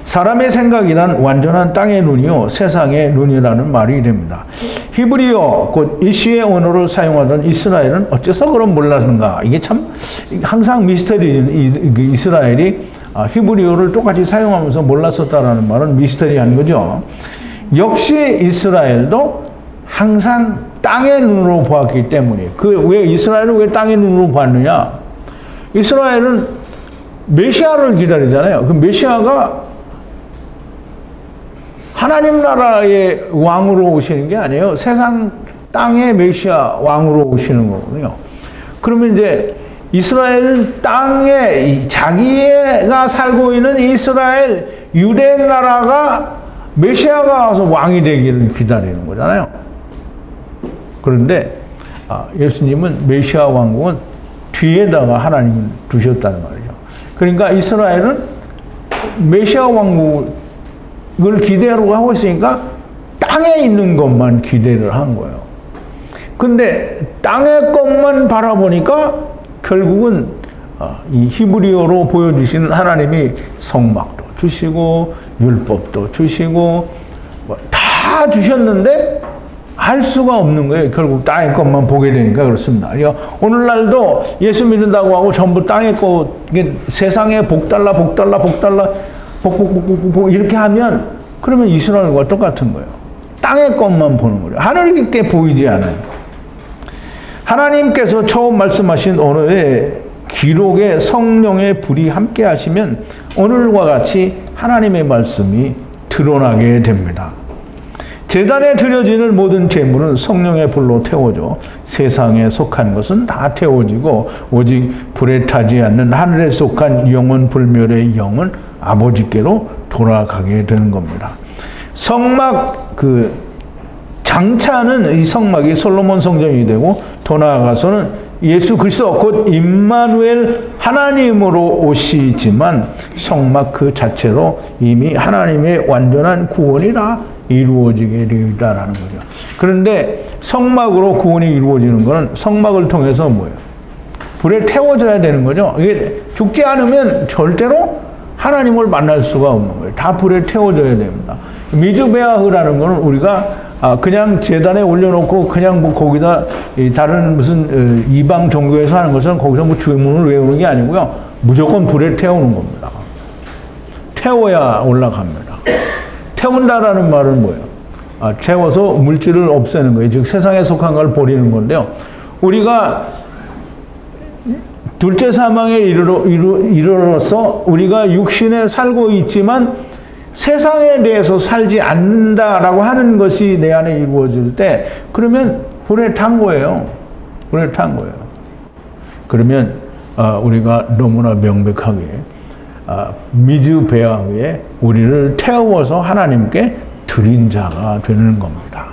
사람의 생각이란 완전한 땅의 눈이요 세상의 눈이라는 말이 됩니다. 히브리어 곧 이시의 언어를 사용하던 이스라엘은 어째서 그런 몰랐는가? 이게 참 항상 미스터리. 이스라엘이 히브리어를 똑같이 사용하면서 몰랐었다라는 말은 미스터리한 거죠. 역시 이스라엘도 항상 땅의 눈으로 보았기 때문에 왜 이스라엘은 왜 땅의 눈으로 봤느냐? 이스라엘은 메시아를 기다리잖아요. 그 메시아가 하나님 나라의 왕으로 오시는 게 아니에요. 세상 땅의 메시아 왕으로 오시는 거거든요. 그러면 이제 이스라엘은 땅에 자기가 살고 있는 이스라엘 유대 나라가 메시아가 와서 왕이 되기를 기다리는 거잖아요. 그런데 예수님은 메시아 왕국은 뒤에다가 하나님을 두셨다는 말이죠. 그러니까 이스라엘은 메시아 왕국을 기대하려고 하고 있으니까 땅에 있는 것만 기대를 한 거예요. 근데 땅의 것만 바라보니까 결국은 이 히브리어로 보여주시는 하나님이 성막도 주시고 율법도 주시고 다 주셨는데 할 수가 없는 거예요. 결국 땅의 것만 보게 되니까 그렇습니다. 오늘날도 예수 믿는다고 하고 전부 땅의 것, 세상에 복 달라 이렇게 하면 그러면 이스라엘과 똑같은 거예요. 땅의 것만 보는 거예요. 하늘께 보이지 않아요. 하나님께서 처음 말씀하신 언어의 기록에 성령의 불이 함께 하시면 오늘과 같이 하나님의 말씀이 드러나게 됩니다. 제단에 드려지는 모든 제물은 성령의 불로 태워져 세상에 속한 것은 다 태워지고 오직 불에 타지 않는 하늘에 속한 영원 불멸의 영은 아버지께로 돌아가게 되는 겁니다. 성막 장차는 이 성막이 솔로몬 성전이 되고 더 나아가서는 예수 그리스도 곧 임마누엘 하나님으로 오시지만 성막 그 자체로 이미 하나님의 완전한 구원이 다 이루어지게 되어 있다라는 거죠. 그런데 성막으로 구원이 이루어지는 것은 성막을 통해서 뭐예요? 불에 태워져야 되는 거죠. 이게 죽지 않으면 절대로 하나님을 만날 수가 없는 거예요. 다 불에 태워져야 됩니다. 미즈베아흐라는 것은 우리가 그냥 제단에 올려놓고 그냥 뭐 거기다 다른 무슨 이방 종교에서 하는 것은 거기서 뭐 주문을 외우는 게 아니고요. 무조건 불에 태우는 겁니다. 태워야 올라갑니다. 태운다라는 말은 뭐예요? 태워서 물질을 없애는 거예요. 즉 세상에 속한 걸 버리는 건데요. 우리가 둘째 사망에 이르러서 우리가 육신에 살고 있지만 세상에 대해서 살지 않는다라고 하는 것이 내 안에 이루어질 때 그러면 불에 탄 거예요. 불에 탄 거예요. 그러면 우리가 너무나 명백하게 미즈베아에 우리를 태워서 하나님께 드린 자가 되는 겁니다.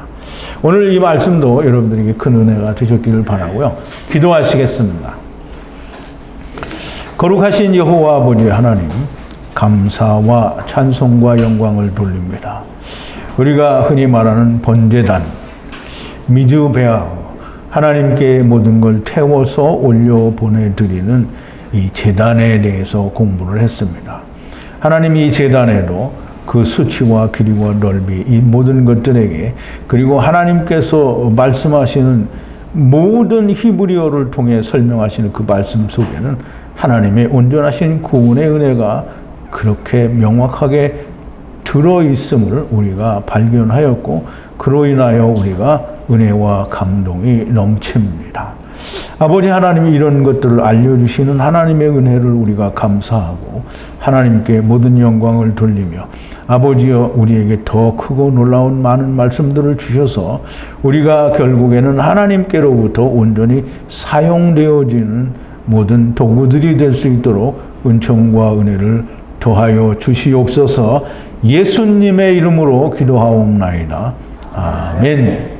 오늘 이 말씀도 여러분들에게 큰 은혜가 되셨기를 바라고요. 기도하시겠습니다. 거룩하신 여호와 아버지 하나님, 감사와 찬송과 영광을 돌립니다. 우리가 흔히 말하는 번제단, 미즈베아, 하나님께 모든 걸 태워서 올려 보내드리는 이 제단에 대해서 공부를 했습니다. 하나님 이 제단에도 그 수치와 길이와 넓이 이 모든 것들에게 그리고 하나님께서 말씀하시는 모든 히브리어를 통해 설명하시는 그 말씀 속에는 하나님의 온전하신 구원의 은혜가 그렇게 명확하게 들어있음을 우리가 발견하였고 그로 인하여 우리가 은혜와 감동이 넘칩니다. 아버지 하나님이 이런 것들을 알려주시는 하나님의 은혜를 우리가 감사하고 하나님께 모든 영광을 돌리며 아버지여 우리에게 더 크고 놀라운 많은 말씀들을 주셔서 우리가 결국에는 하나님께로부터 온전히 사용되어지는 모든 도구들이 될 수 있도록 은총과 은혜를 더하여 주시옵소서. 예수님의 이름으로 기도하옵나이다. 아멘.